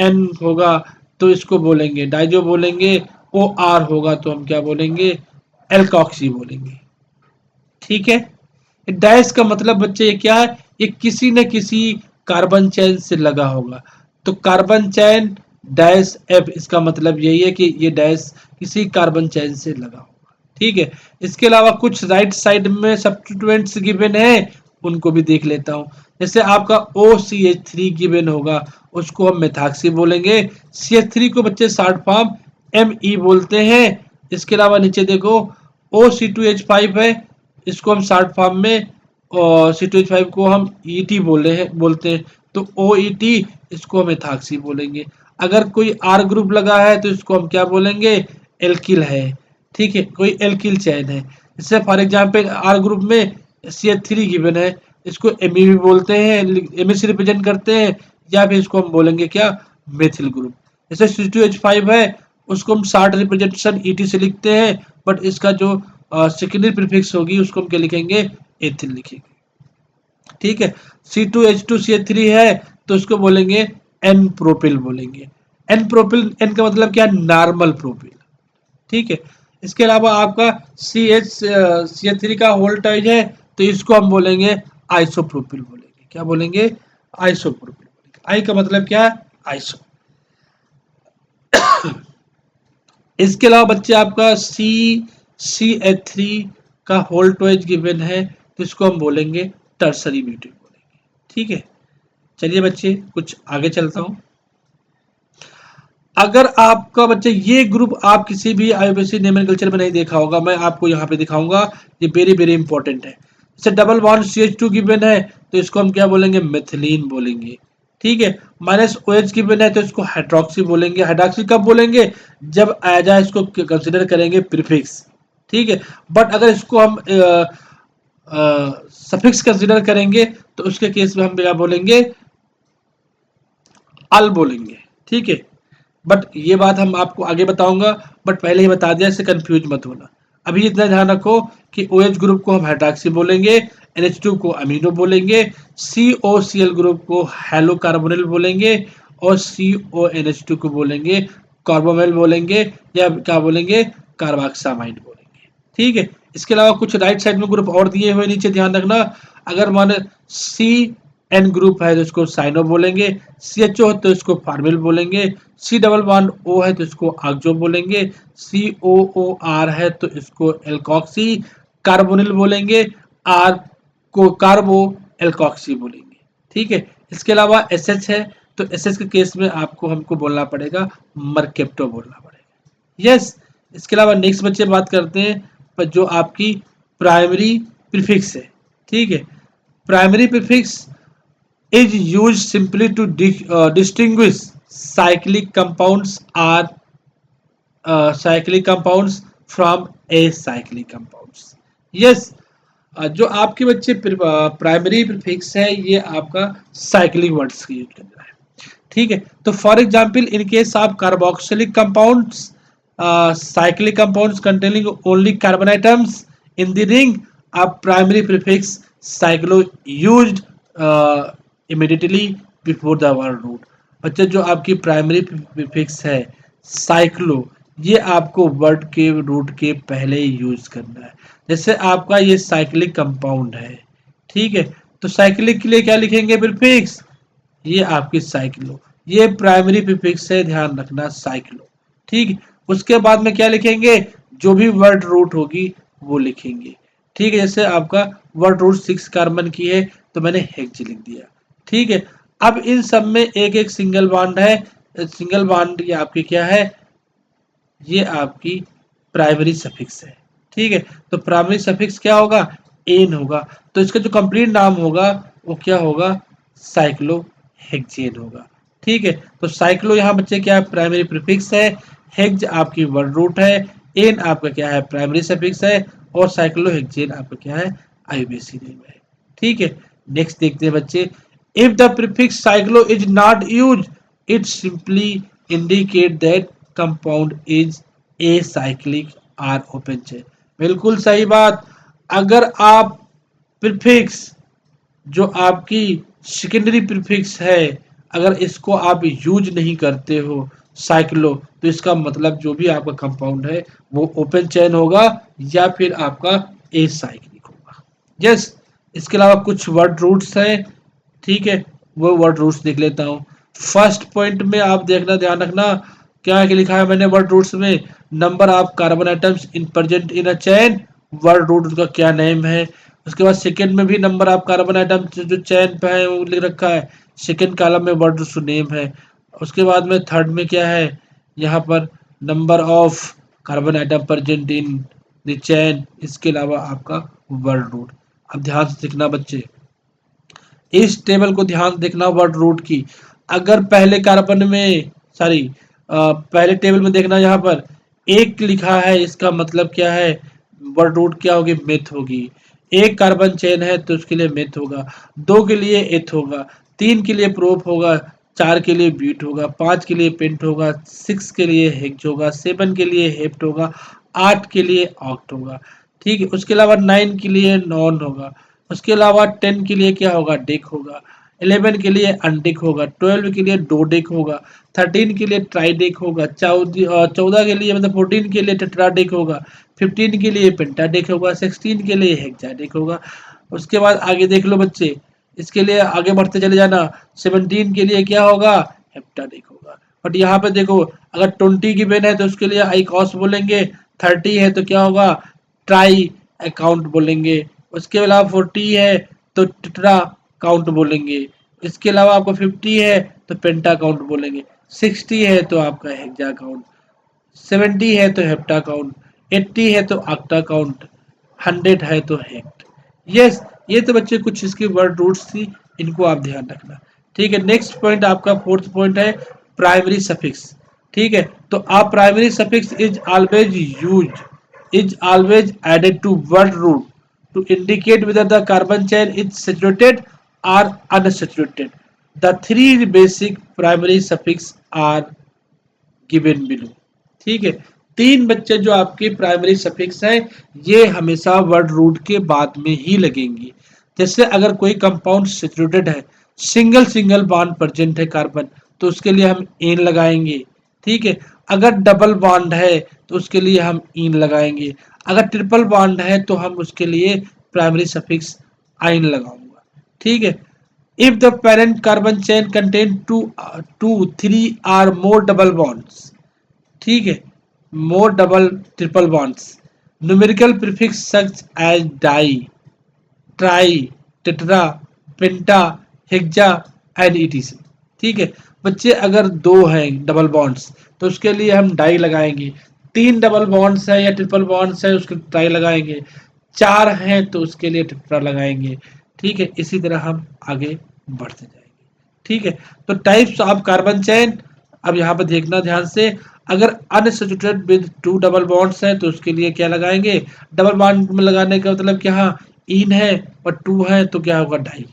N होगा तो इसको बोलेंगे डाइजो बोलेंगे, OR होगा तो हम क्या बोलेंगे एल्कॉक्सी बोलेंगे। ठीक है, डैश का मतलब बच्चे ये क्या है, ये किसी न किसी कार्बन चैन से लगा होगा, तो कार्बन चैन डैश एफ, इसका मतलब यही है कि ये डैश किसी कार्बन चैन से लगा होगा। ठीक है, इसके अलावा कुछ राइट साइड में सब्स्टिट्यूएंट्स गिवन है उनको भी देख लेता हूँ। जैसे आपका OCH3 गिवन होगा, उसको हम मेथाक्सी बोलेंगे। CH3 को बच्चे शॉर्ट फॉर्म Me बोलते हैं। इसके अलावा नीचे देखो OC2H5 है, इसको हम शॉर्ट फॉर्म में C2H5 को हम ET बोलते हैं, तो OET इसको हम मेथाक्सी बोलेंगे। अगर कोई R ग्रुप लगा है तो इसको हम क्या बोलेंगे, एल्किल है। ठीक है, कोई एल्किल चैन है। जैसे फॉर एग्जांपल R ग्रुप में CH3 गिवन है, इसको Me भी बोलते हैं, Me से रिप्रेजेंट करते हैं, या फिर इसको हम बोलेंगे क्या, मेथिल ग्रुप। जैसे C2H5 है, उसको हम शॉर्ट रिप्रेजेंटेशन ET से लिखते हैं, बट इसका जो सेकेंडरी प्रीफिक्स होगी उसको हम क्या लिखेंगे, एथिल लिखेंगे। ठीक है, C2H2CH3 है तो उसको बोलेंगे N प्रोपिल बोलेंगे। N प्रोपिल, N का मतलब क्या, नॉर्मल प्रोपिल। ठीक है, इसके अलावा आपका CH3 का वोल्टेज है तो इसको हम बोलेंगे आइसोप्रोपिल बोलेंगे। क्या बोलेंगे, आइसोप्रोपिल बोलेंगे। आई का मतलब क्या है, आइसो। इसके अलावा बच्चे आपका CH3 का वोल्टेज गिवन है तो इसको हम बोलेंगे टर्सरी म्यूटेट बोलेंगे। ठीक है, चलिए बच्चे कुछ आगे चलता हूं। अगर आपका बच्चे ये ग्रुप आप किसी भी IUPAC नोमेनक्लेचर में नहीं देखा होगा, मैं आपको यहाँ पे दिखाऊंगा, ये वेरी वेरी इंपॉर्टेंट है। जैसे डबल बॉन्ड CH2 गिवन है तो इसको हम क्या बोलेंगे, मेथिलीन बोलेंगे। ठीक है, -OH गिवन है तो इसको हाइड्रोक्सी बोलेंगे। हाइड्रोक्सी कब बोलेंगे, जब एजा इसको कंसिडर करेंगे प्रीफिक्स। ठीक है, बट अगर इसको हम सफिक्स कंसिडर करेंगे तो उसके केस में हम क्या बोलेंगे, अल बोलेंगे। ठीक है, बट ये बात हम आपको आगे बताऊंगा, बट पहले ही बता दिया, इससे कंफ्यूज मत होना। अभी इतना ध्यान रखो कि OH ग्रुप को हम हाइड्रोक्सी बोलेंगे, NH2 को अमीनो बोलेंगे, COCl ग्रुप को हेलो कार्बोनिल बोलेंगे, और CONH2 को बोलेंगे कार्बोमेल बोलेंगे, या क्या बोलेंगे, कार्बोक्सामाइड बोलेंगे। ठीक है, इसके अलावा कुछ राइट साइड में ग्रुप और दिए हुए नीचे ध्यान रखना। अगर माने CN ग्रुप है तो इसको साइनो बोलेंगे, CHO है तो इसको फार्मिल बोलेंगे, C डबल बॉन्ड O है तो इसको ऑक्सो बोलेंगे, COOR है तो इसको एल्कोक्सी कार्बोनिल बोलेंगे, R को कार्बो एल्कोक्सी बोलेंगे। ठीक है, इसके अलावा SH है तो SH के केस में आपको हमको बोलना पड़ेगा मर्केप्टो बोलना पड़ेगा। यस, इसके अलावा नेक्स्ट बच्चे बात करते हैं पर जो आपकी प्राइमरी प्रीफिक्स है। ठीक है, primary prefix is used simply to distinguish cyclic compounds are cyclic compounds from acyclic compounds. Yes, जो आपके बच्चे प्राइमरी प्रीफिक्स है ये आपका साइक्लिक वर्ड्स की यूज कर रहा है। ठीक है, तो for example in case of carboxylic compounds, cyclic compounds containing only carbon atoms in the ring, a primary prefix cyclo used immediately before the word root। बच्चे जो आपकी प्राइमरी प्रीफिक्स है साइक्लो, ये आपको वर्ड के रूट के पहले यूज करना है। जैसे आपका ये साइक्लिक कंपाउंड है, ठीक है, तो साइक्लिक के लिए क्या लिखेंगे प्रीफिक्स, ये आपकी साइक्लो, ये प्राइमरी प्रीफिक्स है, ध्यान रखना साइक्लो। ठीक है, उसके बाद में क्या लिखेंगे, जो भी वर्ड रूट होगी वो लिखेंगे। ठीक है, जैसे आपका वर्ड रूट 6 कार्बन की है तो मैंने हेक्स लिख दिया। ठीक है, अब इन सब में एक एक सिंगल बॉन्ड है, सिंगल बॉन्ड ये आपकी क्या है, ये आपकी प्राइमरी सफिक्स है। ठीक है, तो प्राइमरी सफिक्स क्या होगा, एन होगा, तो इसका जो कंप्लीट नाम होगा वो क्या होगा, साइक्लोहेक्सेन होगा। ठीक है, तो साइक्लो यहाँ बच्चे क्या है, प्राइमरी प्रीफिक्स है, हेक्स आपकी वर्ड रूट है, एन आपका क्या है, प्राइमरी सफिक्स है, और साइक्लोहेक्सेन आपका क्या है, आईयूपीएसी नेम है। ठीक है, नेक्स्ट देखते हैं बच्चे, if the prefix cyclo is not use, it simply indicate that compound is acyclic or open chain. बिल्कुल सही बात। अगर आप प्रीफिक्स जो आपकी सेकेंडरी प्रीफिक्स है, अगर इसको आप यूज नहीं करते हो साइक्लो, तो इसका मतलब जो भी आपका कंपाउंड है वो ओपन चेन होगा या फिर आपका एसाइक्लिक होगा। यस, इसके अलावा कुछ वर्ड रूट्स हैं। ठीक है, वो वर्ड रूट्स देख लेता हूँ। फर्स्ट पॉइंट में आप देखना, ध्यान रखना क्या लिखा है मैंने वर्ड रूट्स में, number of carbon atoms in present in a chain, word root उसका क्या नेम है। उसके बाद सेकंड में भी नंबर ऑफ कार्बन आइटम जो चेन पे है वो लिख रखा है, सेकंड कॉलम में वर्ड नेम है। उसके बाद में थर्ड में क्या है, यहाँ पर number of carbon item present in the chain, इसके अलावा आपका वर्ड रूट। अब ध्यान से देखना बच्चे, इस टेबल को ध्यान देखना वर्ड रूट की। अगर पहले कार्बन में सॉरी पहले टेबल में देखना, यहाँ पर एक लिखा है, इसका मतलब क्या है, वर्ड रूट क्या होगी, मेथ होगी। एक कार्बन चेन है तो उसके लिए मेथ होगा, दो के लिए एथ होगा, तीन के लिए प्रोप होगा, चार के लिए बीट होगा, पांच के लिए पेंट होगा, सिक्स के लिए हेक्स होगा, सेवन के लिए हेप्ट होगा, आठ के लिए ऑक्ट होगा। ठीक है, उसके अलावा नाइन के लिए नॉन होगा, उसके अलावा 10 के लिए क्या होगा, डेक होगा, 11 के लिए अनडेक होगा, 12 के लिए डोडेक होगा, 13 के लिए ट्राइडेक होगा, 14 के लिए मतलब 14 के लिए टेट्राडेक होगा, 15 के लिए पेंटाडेक होगा, 16 के लिए हेक्साडेक होगा। उसके बाद आगे देख लो बच्चे, इसके लिए आगे बढ़ते चले जाना, 17 के लिए क्या होगा, हेप्टाडेक होगा। बट यहाँ पे देखो, अगर 20 की बेन है तो उसके लिए आईकॉस बोलेंगे, 30 है तो क्या होगा, ट्राई अकाउंट बोलेंगे, उसके अलावा 40 है तो टेट्रा काउंट बोलेंगे, इसके अलावा आपको 50 है तो पेंटा काउंट बोलेंगे, 60 है तो आपका हेक्सा काउंट, 70 है तो हेप्टा काउंट, 80 है तो ऑक्टा काउंट, 100 है तो हेक्ट। यस, ये तो बच्चे कुछ इसके वर्ड रूट्स थी, इनको आप ध्यान रखना। ठीक है, नेक्स्ट पॉइंट आपका फोर्थ पॉइंट है प्राइमरी सफिक्स। ठीक है, तो आप primary suffix is always added to word root to indicate whether the carbon chain is saturated or unsaturated. The three basic primary suffix are given below. ठीक है, तीन बच्चे जो आपके प्राइमरी सफिक्स हैं ये हमेशा वर्ड रूट के बाद में ही लगेंगे। जैसे अगर कोई कंपाउंड सेचुरेटेड है, सिंगल सिंगल बॉन्ड प्रेजेंट है कार्बन, तो उसके लिए हम एन लगाएंगे। ठीक है, अगर डबल बॉन्ड है तो उसके लिए हम इन लगाएंगे, अगर ट्रिपल बॉन्ड है तो हम उसके लिए प्राइमरी सफिक्स आइन लगाऊंगा। ठीक है, if the parent carbon chain contain two, three or more double bonds, ठीक है, more double triple bonds, numerical prefix such as di, tri, tetra, penta, hexa and etc. ठीक है बच्चे, अगर दो हैं डबल बॉन्ड्स तो उसके लिए हम डाई लगाएंगे, तीन डबल बॉन्ड्स है या ट्रिपल बॉन्ड्स है उसके ट्राई लगाएंगे, चार हैं तो उसके लिए टेट्रा लगाएंगे। ठीक है, इसी तरह हम आगे बढ़ते जाएंगे। ठीक है, तो टाइप्स ऑफ कार्बन चेन, अब यहाँ पर देखना ध्यान से, अगर unsaturated with two double bonds हैं तो उसके लिए क्या लगाएंगे, डबल बॉन्ड में लगाने का मतलब क्या, हाँ इन है और टू है तो क्या होगा, डाई।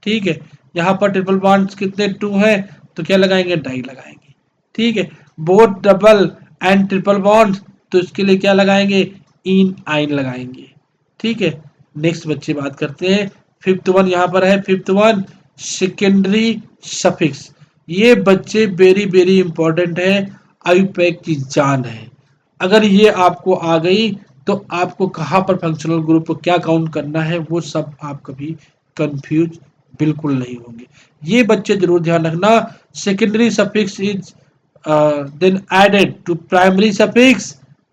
ठीक है, यहाँ पर ट्रिपल बॉन्ड्स कितने, टू है तो क्या लगाएंगे, डाई लगाएंगे। ठीक है, both double and triple bonds तो इसके लिए क्या लगाएंगे, इन आइन लगाएंगे। ठीक है, नेक्स्ट बच्चे बात करते हैं, फिफ्थ वन यहाँ पर है, फिफ्थ वन सेकेंडरी सफिक्स। ये बच्चे वेरी वेरी इंपॉर्टेंट है, आयुपैक की जान है। अगर ये आपको आ गई तो आपको कहाँ पर फंक्शनल ग्रुप को क्या काउंट करना है वो सब आप कभी कंफ्यूज बिल्कुल नहीं होंगे। ये बच्चे जरूर ध्यान रखना, secondary suffix is then added to primary suffix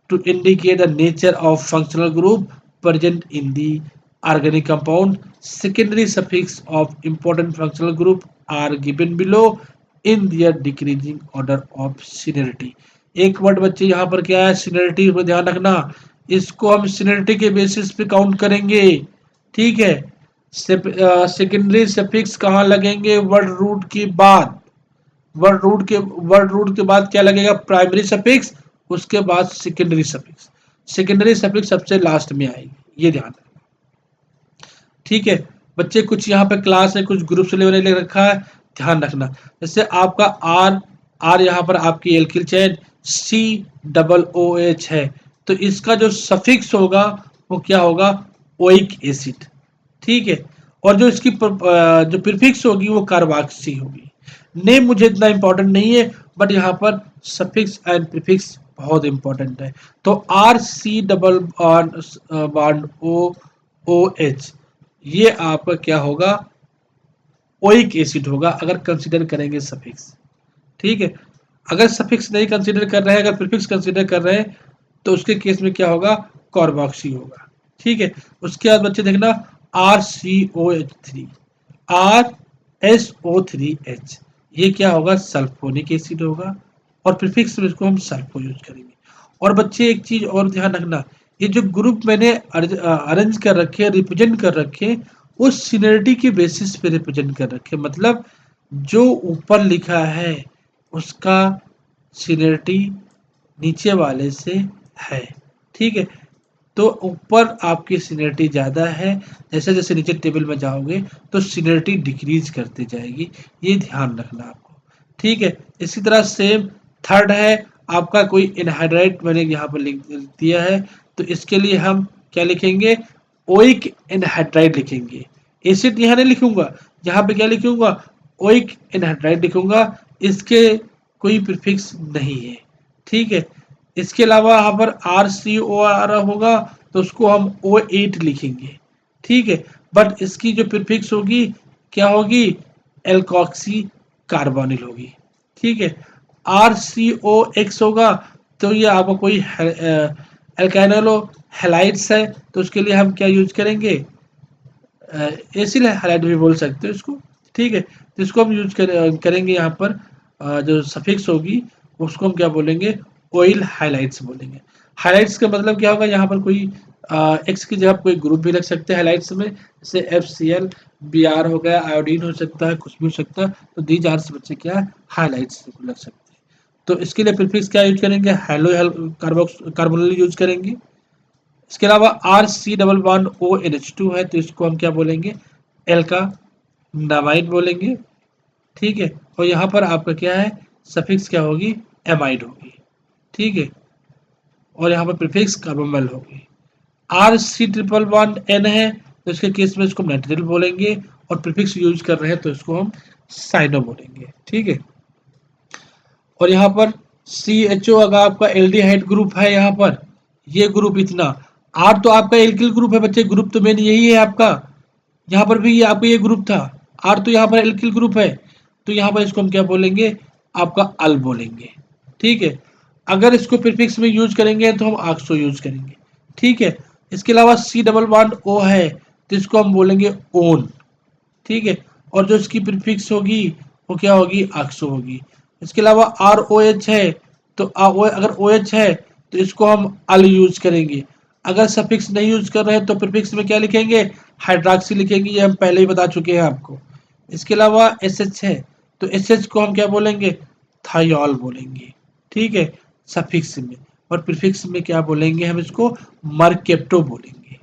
to indicate the nature of functional group present in the organic compound. Secondary suffix of important functional group are given below in their decreasing order of seniority. एक वर्ड बच्चे यहाँ पर क्या है, सीनियरिटी पर ध्यान रखना, इसको हम सीनियरिटी के बेसिस पे काउंट करेंगे। ठीक है, सेकेंडरी सफिक्स कहाँ लगेंगे, वर्ड रूट के बाद, वर्ड रूट के बाद क्या लगेगा, प्राइमरी सफिक्स, उसके बाद सेकेंडरी सफिक्स, सेकेंडरी सफिक्स सबसे लास्ट में आएगी, ये ध्यान रखना। ठीक है बच्चे, कुछ यहाँ पे क्लास है, कुछ ग्रुप से लेवल ले रखा है, ध्यान रखना। जैसे आपका आर, आर यहाँ पर आपकी alkyl chain, C double O H है तो इसका जो सफिक्स होगा वो क्या होगा, ओइक एसिड। ठीक है, और जो इसकी जो प्रीफिक्स होगी वो कार्बोक्सी होगी। नेम मुझे इतना इंपॉर्टेंट नहीं है, बट यहाँ पर सफिक्स एंड प्रीफिक्स बहुत इंपॉर्टेंट है। तो R C double bond O O H, ये आपका क्या होगा, ओइक एसिड होगा अगर कंसीडर करेंगे सफिक्स। ठीक है, अगर सफिक्स नहीं कंसीडर कर रहे हैं, अगर प्रीफिक्स कंसीडर कर रहे हैं तो उसके केस में क्या होगा, कार्बोक्सी होगा। ठीक है, उसके बाद बच्चे देखना, RCOH3, RSO3H, ये क्या होगा, सल्फोनिक एसिड होगा, और प्रीफिक्स में इसको हम सल्फो यूज करेंगे। और बच्चे एक चीज और ध्यान रखना, ये जो ग्रुप मैंने अरेंज कर रखे, रिप्रेजेंट कर रखे, उस सिनरिटी के बेसिस पे रिप्रेजेंट कर रखे, मतलब जो ऊपर लिखा है उसका सिनरिटी नीचे वाले से है, ठीक है। तो ऊपर आपकी सिनरिटी ज़्यादा है, जैसे जैसे नीचे टेबल में जाओगे तो सिनरिटी डिक्रीज करती जाएगी, ये ध्यान रखना आपको, ठीक है। इसी तरह सेम थर्ड है आपका कोई एनहाइड्राइड, मैंने यहाँ पर लिख दिया है, तो इसके लिए हम क्या लिखेंगे, ओइक एनहाइड्राइड लिखेंगे। एसिड यहाँ नहीं लिखूंगा, यहाँ पे क्या लिखूंगा, ओइक एनहाइड्राइड लिखूंगा, इसके कोई प्रीफिक्स नहीं है, ठीक है। इसके अलावा यहाँ पर RCOR होगा तो उसको हम O8 लिखेंगे, ठीक है। बट इसकी जो प्रीफिक्स होगी क्या होगी, एल्कॉक्सी कार्बोनिल होगी, ठीक है। RCOX होगा तो ये आपको कोई एल्काइनलो हैलाइड्स है, तो उसके लिए हम क्या यूज करेंगे, एसिल हैलाइड भी बोल सकते हो इसको, ठीक है। तो इसको हम यूज करेंगे यहाँ पर जो सफिक्स होगी उसको हम क्या बोलेंगे, ऑयल हाइलाइट्स बोलेंगे। हाइलाइट्स का मतलब क्या होगा, यहाँ पर कोई एक्स की जगह कोई ग्रुप भी रख सकते हैं हाइलाइट्स में, जैसे FCl, Br हो गया, आयोडीन हो सकता है, कुछ भी हो सकता है, तो दीज आर से बच्चे क्या हाइलाइट्स लग सकते हैं। तो इसके लिए प्रीफिक्स क्या यूज करेंगे, हेलो कार्बोक्स कार्बोनिल यूज करेंगे। इसके अलावा RC डबल बॉन्ड ONH2 है तो इसको हम क्या बोलेंगे, एल्का नामाइड बोलेंगे, ठीक है। और यहाँ पर आपका क्या है, सफिक्स क्या होगी, एमाइड होगी, ठीक है। और यहाँ पर प्रीफिक्स कार्बोमल होगी। RC ट्रिपल बॉन्ड N है तो इसके केस में इसको नाइट्रिल बोलेंगे, और प्रीफिक्स यूज कर रहे हैं तो इसको हम साइनो बोलेंगे, ठीक है। और यहाँ पर CHO अगर आपका एल्डिहाइड ग्रुप है, यहाँ पर ये ग्रुप इतना, R तो आपका एल्किल ग्रुप है बच्चे, ग्रुप तो मेन यही है आपका, यहाँ पर भी ये आपका ये ग्रुप था, R तो यहाँ पर एल्किल ग्रुप है, तो यहाँ पर इसको हम क्या बोलेंगे, आपका अल बोलेंगे, ठीक है। अगर इसको प्रीफिक्स में यूज करेंगे तो हम ऑक्सो यूज करेंगे, ठीक है। इसके अलावा C डबल बॉन्ड O है तो इसको हम बोलेंगे ओन, ठीक है। और जो इसकी प्रीफिक्स होगी वो क्या होगी, ऑक्सो होगी। इसके अलावा ROH है तो अगर OH है तो इसको हम अल यूज करेंगे। अगर सफिक्स नहीं यूज कर रहे हैं तो प्रीफिक्स में क्या लिखेंगे, हाइड्रॉक्सी लिखेंगे, ये हम पहले ही बता चुके हैं आपको। इसके अलावा SH है तो SH को हम क्या बोलेंगे, थायोल बोलेंगे, ठीक है, सफिक्स में। और प्रीफिक्स में क्या बोलेंगे, हम इसको मर्केप्टो बोलेंगे,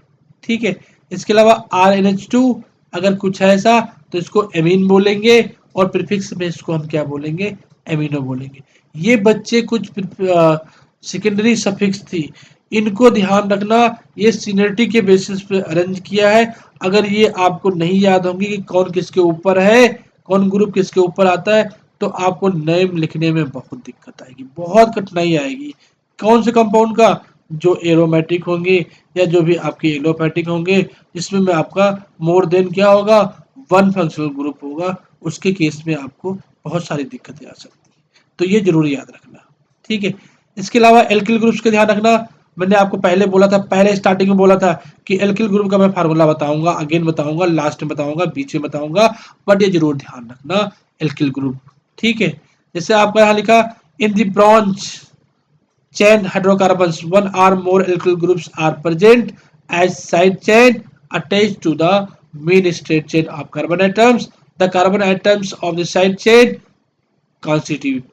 ठीक है। इसके अलावा RNH2 अगर कुछ है ऐसा तो इसको एमीन बोलेंगे, और प्रीफिक्स में इसको हम क्या बोलेंगे, एमिनो बोलेंगे। ये बच्चे कुछ सेकेंडरी सफिक्स थी, इनको ध्यान रखना, ये सीनियरिटी के बेसिस पे अरेंज किया है। अगर ये आपको नहीं याद होंगी कि कौन किसके ऊपर है, कौन ग्रुप किसके ऊपर आता है, तो आपको नेम लिखने में बहुत दिक्कत आएगी, बहुत कठिनाई आएगी। कौन से कंपाउंड का, जो एरोमेटिक होंगे या जो भी आपके एलोपैथिक होंगे, जिसमें में आपका मोर देन क्या होगा, वन फंक्शनल ग्रुप होगा, उसके केस में आपको बहुत सारी दिक्कतें आ सकती है, तो ये जरूर याद रखना, ठीक है। इसके अलावा एल्किल ग्रुप्स का ध्यान रखना, मैंने आपको पहले बोला था, पहले स्टार्टिंग में बोला था कि एल्किल ग्रुप का मैं फार्मूला बताऊंगा, अगेन बताऊंगा, लास्ट में बताऊंगा, बीच में बताऊंगा, बट ये जरूर ध्यान रखना एल्किल ग्रुप, ठीक है। जैसे आपका यहाँ लिखा, in the branch chain hydrocarbons one or more alkyl groups are present as side chain attached to the main straight chain of carbon atoms. The carbon atoms of the side chain constitute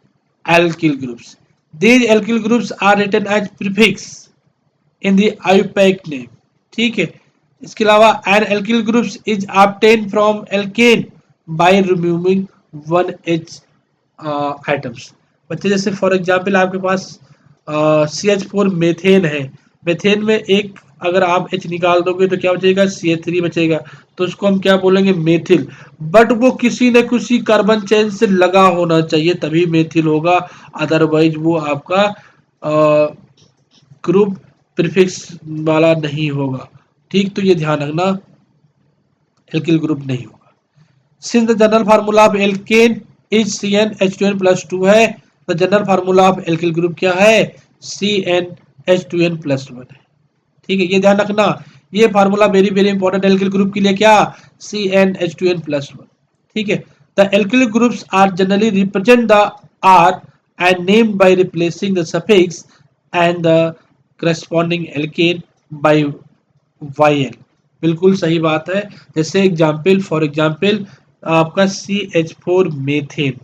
alkyl groups. These alkyl groups are written as prefix in the IUPAC name, ठीक है। इसके अलावा an alkyl groups is obtained from alkane by removing one H items. बच्चे जैसे फॉर एग्जाम्पल आपके पास CH4 मेथेन है, मेथेन में एक अगर आप H निकाल दोगे तो क्या बचेगा, CH3 बचेगा, तो उसको हम क्या बोलेंगे, मेथिल। बट वो किसी न किसी कार्बन चेन से लगा होना चाहिए तभी मेथिल होगा, अदरवाइज वो आपका ग्रुप प्रीफिक्स वाला नहीं होगा, ठीक। तो ये ध्यान रखना, एल्किल ग्रुप नहीं होगा। Since the general formula of alkane is CnH2n+2 है, तो general formula of alkyl group क्या है, CnH2n+1 है, ठीक है। ये ध्यान रखना, ये formula very very important alkyl group के लिए, क्या, CnH2n+1। ठीक है, the alkyl groups are generally represent the R and named by replacing the suffix and the corresponding alkane by YL। बिल्कुल सही बात है। जैसे एग्जाम्पल, फॉर एग्जाम्पल आपका CH4 मेथेन।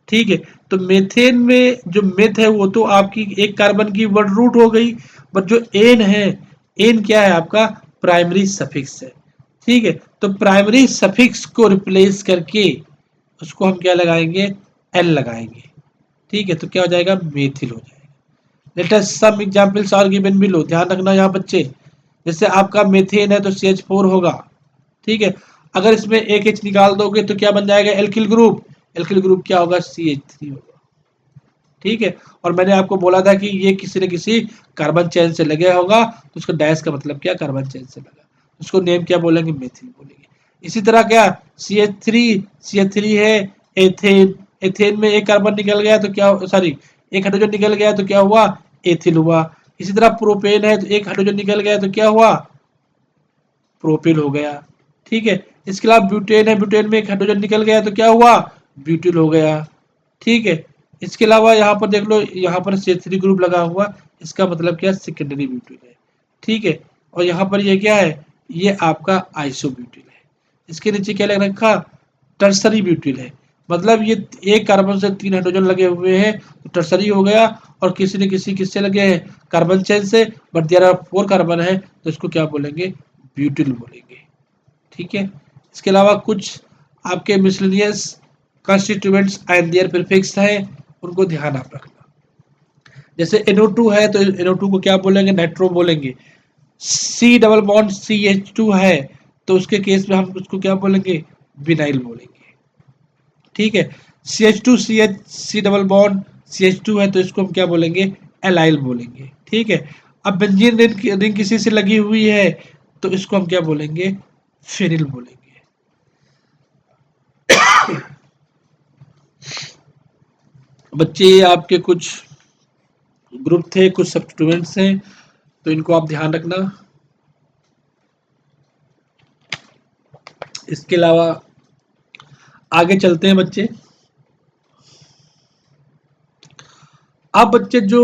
ठीक है, तो मेथेन में जो मेथ है वो तो आपकी एक कार्बन की वर्ड रूट हो गई, बट जो एन है, एन क्या है आपका, प्राइमरी सफिक्स है। ठीक है, तो प्राइमरी सफिक्स को रिप्लेस करके उसको हम क्या लगाएंगे, एल लगाएंगे। ठीक है, तो क्या हो जाएगा, मेथिल हो जाएगा। Let us some examples are given below, ध्यान रखना यहाँ बच्चे। जैसे आपका मेथेन है तो CH4 होगा। ठीक है, अगर इसमें एक H निकाल दोगे तो क्या बन जाएगा, एल्किल ग्रुप। एल्किल ग्रुप क्या होगा, CH3 होगा। ठीक है, और मैंने आपको बोला था कि ये किसी न किसी कार्बन चेन से लगे होगा, तो उसका डैश का मतलब क्या, कार्बन चेन से लगा, उसको नेम क्या बोलेंगे, मेथिल बोलेंगे। इसी तरह क्या, CH3 है, एथेन, एथेन में एक कार्बन निकल गया तो क्या, सॉरी, एक हाइड्रोजन निकल गया तो क्या हुआ, एथिल हुआ। इसी तरह प्रोपेन है तो एक हाइड्रोजन निकल गया तो क्या हुआ, प्रोपिल हो गया। ठीक है, इसके अलावा ब्यूटेन है, ब्यूटेन में एक हाइड्रोजन निकल गया तो क्या हुआ, ब्यूटिल हो गया। ठीक है, इसके अलावा यहाँ पर देख लो, यहाँ पर CH3 ग्रुप लगा हुआ, इसका मतलब क्या, सेकेंडरी ब्यूटिल है। ठीक है, और यहाँ पर ये क्या है, ये आपका आइसोब्यूटिल है। इसके नीचे क्या लग रखा, टर्सरी ब्यूटिल है। मतलब ये एक कार्बन से 3 हाइड्रोजन लगे हुए हैं तो टर्सरी हो गया, और किसी न किसी किससे लगे हैं, कार्बन चेन से, बट देयर आर 4 कार्बन है तो इसको क्या बोलेंगे, ब्यूटिल बोलेंगे। ठीक है, इसके अलावा कुछ आपके miscellaneous constituents and their prefix हैं, उनको ध्यान आप रखना। जैसे NO2 है तो NO2 को क्या बोलेंगे, नाइट्रो बोलेंगे। C डबल बॉन्ड CH2 है तो उसके केस में हम उसको क्या बोलेंगे, विनाइल बोलेंगे। ठीक है, CH2 CH C double bond CH2 है तो इसको हम क्या बोलेंगे, एलाइल बोलेंगे। ठीक है, अब बेंजीन रिंग किसी से लगी हुई है तो इसको हम क्या बोलेंगे, फेनिल बोलेंगे। बच्चे ये आपके कुछ ग्रुप थे, कुछ सब्स्टिट्यूएंट्स हैं, तो इनको आप ध्यान रखना। इसके अलावा आगे चलते हैं बच्चे। अब बच्चे जो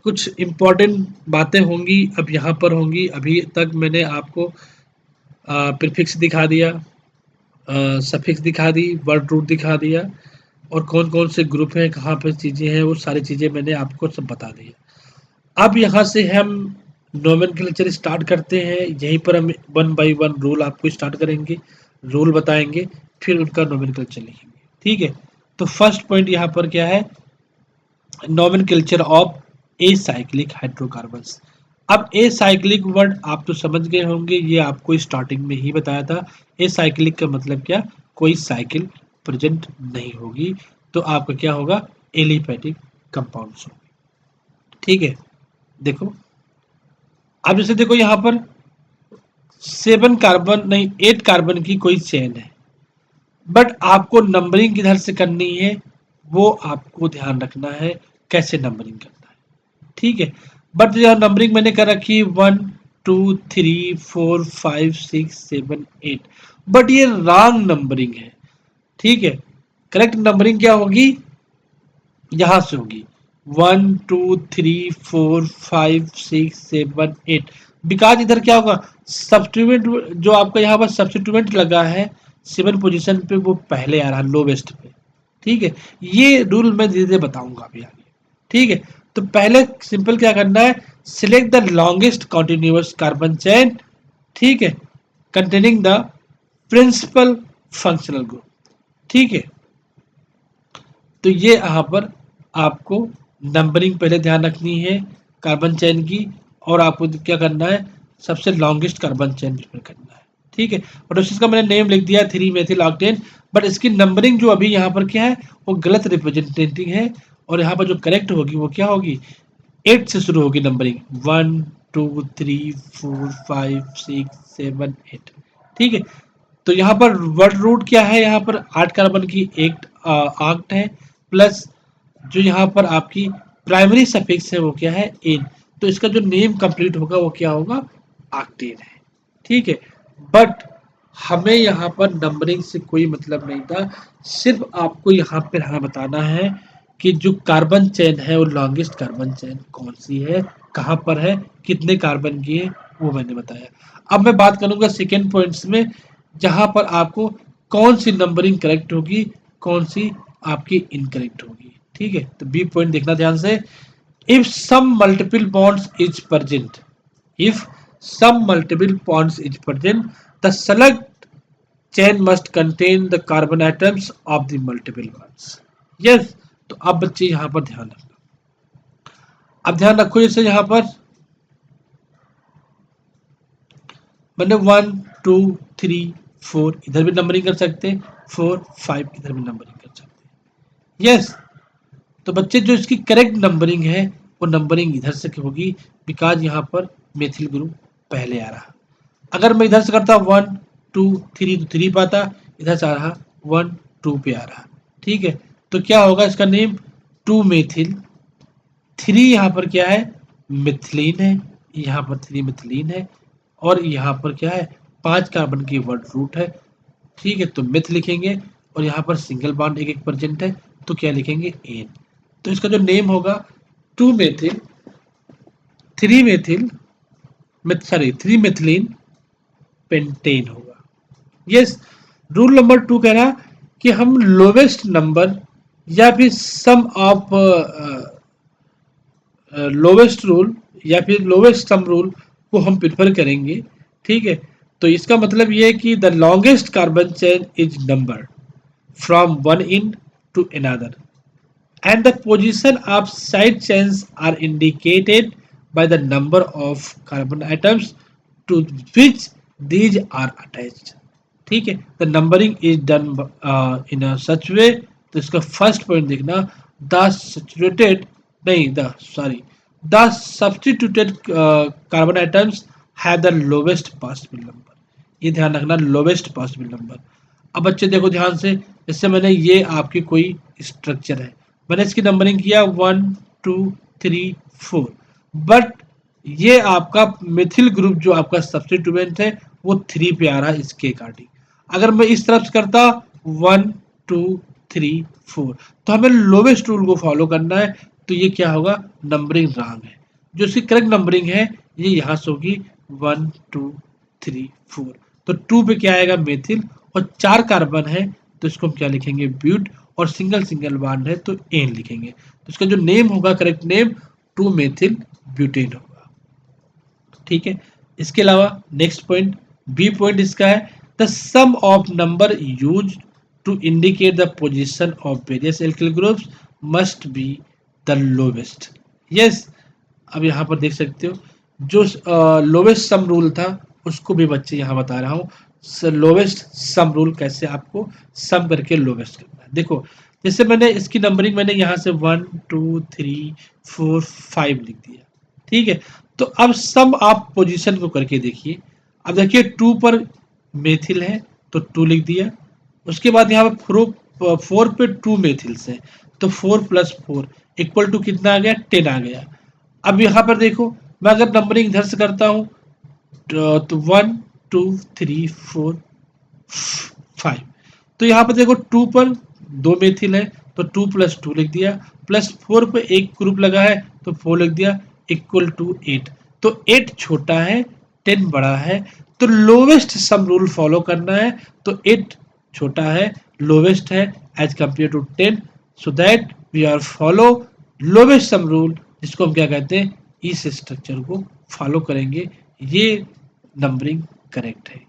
कुछ इम्पोर्टेंट बातें होंगी अब यहाँ पर होंगी, अभी तक मैंने आपको प्रीफिक्स दिखा दिया, सफिक्स दिखा दी, वर्ड रूट दिखा दिया, और कौन कौन से ग्रुप हैं, कहाँ पर चीज़ें हैं, वो सारी चीज़ें मैंने आपको सब बता दिया। अब यहाँ से हम नोमेनक्लेचर स्टार्ट करते हैं। यहीं पर हम वन बाय वन रूल आपको स्टार्ट करेंगे, रूल बताएंगे, फिर उनका नोमेनक्लेचर लिखेंगे। ठीक है, तो फर्स्ट पॉइंट यहाँ पर क्या है, नोमेनक्लेचर ऑफ एसाइक्लिक हाइड्रोकार्बन्स। अब एसाइक्लिक वर्ड आप तो समझ गए होंगे, ये आपको स्टार्टिंग में ही बताया था। एसाइक्लिक का मतलब क्या, कोई साइकिल प्रेजेंट नहीं होगी, तो आपका क्या होगा, एलिफेटिक कंपाउंड्स होंगे। ठीक है, देखो, अब जैसे देखो यहाँ पर 7 कार्बन नहीं 8 कार्बन की कोई चेन है, बट आपको नंबरिंग किधर से करनी है वो आपको ध्यान रखना है, कैसे नंबरिंग करना है। ठीक है, बट यह नंबरिंग मैंने कर रखी 1 2 3 4 5 6 7 8, बट ये रॉन्ग नंबरिंग है। ठीक है, करेक्ट नंबरिंग क्या होगी, यहां से होगी 1 2 3 4 5 6 7 8, बिकॉज इधर क्या होगा, सब्स्टिट्यूएंट जो आपका यहाँ पर सब्स्टिट्यूएंट लगा है 7 पोजीशन पे, वो पहले आ रहा है लोवेस्ट पे। ठीक है, ये रूल मैं धीरे धीरे बताऊंगा अभी आगे। ठीक है, तो पहले सिंपल क्या करना है, select the longest continuous carbon chain, ठीक है, containing the principal functional group. ठीक है, तो ये यहाँ पर आपको नंबरिंग पहले ध्यान रखनी है कार्बन चेन की, और आपको क्या करना है, सबसे लॉन्गेस्ट कार्बन चेन प्रिपेयर करना है। ठीक है, और इसका मैंने नेम लिख दिया 3 मेथिल ऑक्टेन, बट इसकी नंबरिंग जो अभी यहाँ पर क्या है, वो गलत रिप्रेजेंटेटिंग है, और यहाँ पर जो करेक्ट होगी वो क्या होगी, 8 से शुरू होगी नंबरिंग, 1 2 3 4 5 6 7 8। ठीक है, तो यहाँ पर वर्ड रूट क्या है, यहाँ पर 8 कार्बन की एक आक्ट है, प्लस जो यहाँ पर आपकी प्राइमरी सफिक्स है वो क्या है, एन, तो इसका जो नेम कंप्लीट होगा वो क्या होगा, आक्टेन है। ठीक है। बट हमें यहाँ पर नंबरिंग से कोई मतलब नहीं था, सिर्फ आपको यहाँ पर हमें बताना है कि जो कार्बन चेन है वो लॉन्गेस्ट कार्बन चेन कौन सी है, कहाँ पर है, कितने कार्बन की है, वो मैंने बताया। अब मैं बात करूंगा सेकेंड पॉइंट्स में, जहां पर आपको कौन सी नंबरिंग करेक्ट होगी, कौन सी आपकी इनकरेक्ट होगी। ठीक है, तो बी पॉइंट देखना ध्यान से। If some multiple bonds is present, if some multiple bonds is present, the select chain must contain the carbon atoms of the multiple bonds. Yes, तो अब बच्चे यहां पर ध्यान रखना। अब ध्यान रखो, जैसे यहां पर मैंने 1 2 3 4 इधर भी नंबरिंग कर सकते हैं, 4 5 इधर भी नंबरिंग कर सकते हैं। यस, तो बच्चे जो इसकी करेक्ट नंबरिंग है वो नंबरिंग इधर से होगी, बिकॉज यहाँ पर मेथिल ग्रुप पहले आ रहा। अगर मैं इधर से करता 1 2 3 तो 3 पाता, इधर से आ रहा 1 2 पे आ रहा। ठीक है, तो क्या होगा इसका नेम 2 मेथिल। 3 यहाँ पर क्या है, मिथिलीन है, यहाँ पर 3 मिथिलीन है, और यहाँ पर क्या है, 5 कार्बन की वर्ड रूट है। ठीक है, तो मिथ लिखेंगे, और यहाँ पर सिंगल बॉन्ड एक एक प्रेजेंट है, तो क्या लिखेंगे एन। तो इसका जो नेम होगा 2 methyl 3 methyl sorry 3 methylene pentane होगा। यस, रूल नंबर 2 कह रहा कि हम लोवेस्ट नंबर या फिर सम ऑफ लोवेस्ट रूल या फिर लोवेस्ट सम रूल को हम प्रिफर करेंगे। ठीक है, तो इसका मतलब ये है कि the longest carbon chain is number from one in to another and the position of side chains are indicated by the number of carbon atoms to which these are attached। ठीक है, the numbering is done in a such way. तो इसका फर्स्ट पॉइंट देखना, द सैचुरेटेड नहीं the sorry the substituted carbon atoms have the lowest possible number. ये ध्यान रखना, लोवेस्ट पॉसिबल नंबर। अब बच्चे देखो ध्यान से, जैसे मैंने ये आपकी कोई स्ट्रक्चर है, मैंने इसकी नंबरिंग किया 1 2 3 4, बट ये आपका मिथिल ग्रुप जो आपका सब्स्टिट्यूएंट है वो 3 पे आ रहा है इसके अकॉर्डिंग। अगर मैं इस तरफ से करता 1 2 3 4, तो हमें लोवेस्ट रूल को फॉलो करना है, तो ये क्या होगा, नंबरिंग रॉन्ग है। जो इसकी करेक्ट नंबरिंग है ये यहाँ से होगी 1 2 3 4। तो 2 पे क्या आएगा, मेथिल, और 4 कार्बन है तो इसको हम क्या लिखेंगे, ब्यूट, और सिंगल सिंगल बॉन्ड है तो एन लिखेंगे। तो इसका जो नेम होगा, करेक्ट नेम 2 मेथिल ब्यूटेन होगा। ठीक है, इसके अलावा नेक्स्ट पॉइंट बी पॉइंट इसका है, the sum of number use to indicate the position of various alkyl groups must be the lowest. Yes, अब यहाँ पर देख सकते हो जो लोवेस्ट सम रूल था उसको भी बच्चे यहाँ बता रहा हूँ। लोवेस्ट सम रूल कैसे आपको सम करके लोवेस्ट करना है, देखो जैसे मैंने इसकी नंबरिंग मैंने यहाँ से 1 2 3 4 5 लिख दिया। ठीक है, तो अब सम आप पोजीशन को करके देखिए। अब देखिए 2 पर मेथिल है तो 2 लिख दिया, उसके बाद यहाँ पर 4 पे 2 मेथिल्स है तो 4 + 4 इक्वल टू कितना आ गया, 10 आ गया। अब यहाँ पर देखो, मैं अगर नंबरिंग इधर से करता हूँ तो 1 2 3 4 5, तो यहाँ पर देखो 2 पर 2 मेथिल है तो 2 + 2 लिख दिया, प्लस 4 पे एक ग्रुप लगा है तो 4 लिख दिया, इक्वल टू 8। तो 8 छोटा है, 10 बड़ा है, तो लोवेस्ट सम रूल फॉलो करना है। तो 8 छोटा है, लोवेस्ट है as compare to 10, so that we are follow lowest sum rule, जिसको हम क्या कहते हैं, इस स्ट्रक्चर को फॉलो करेंगे, ये नंबरिंग करेक्ट है।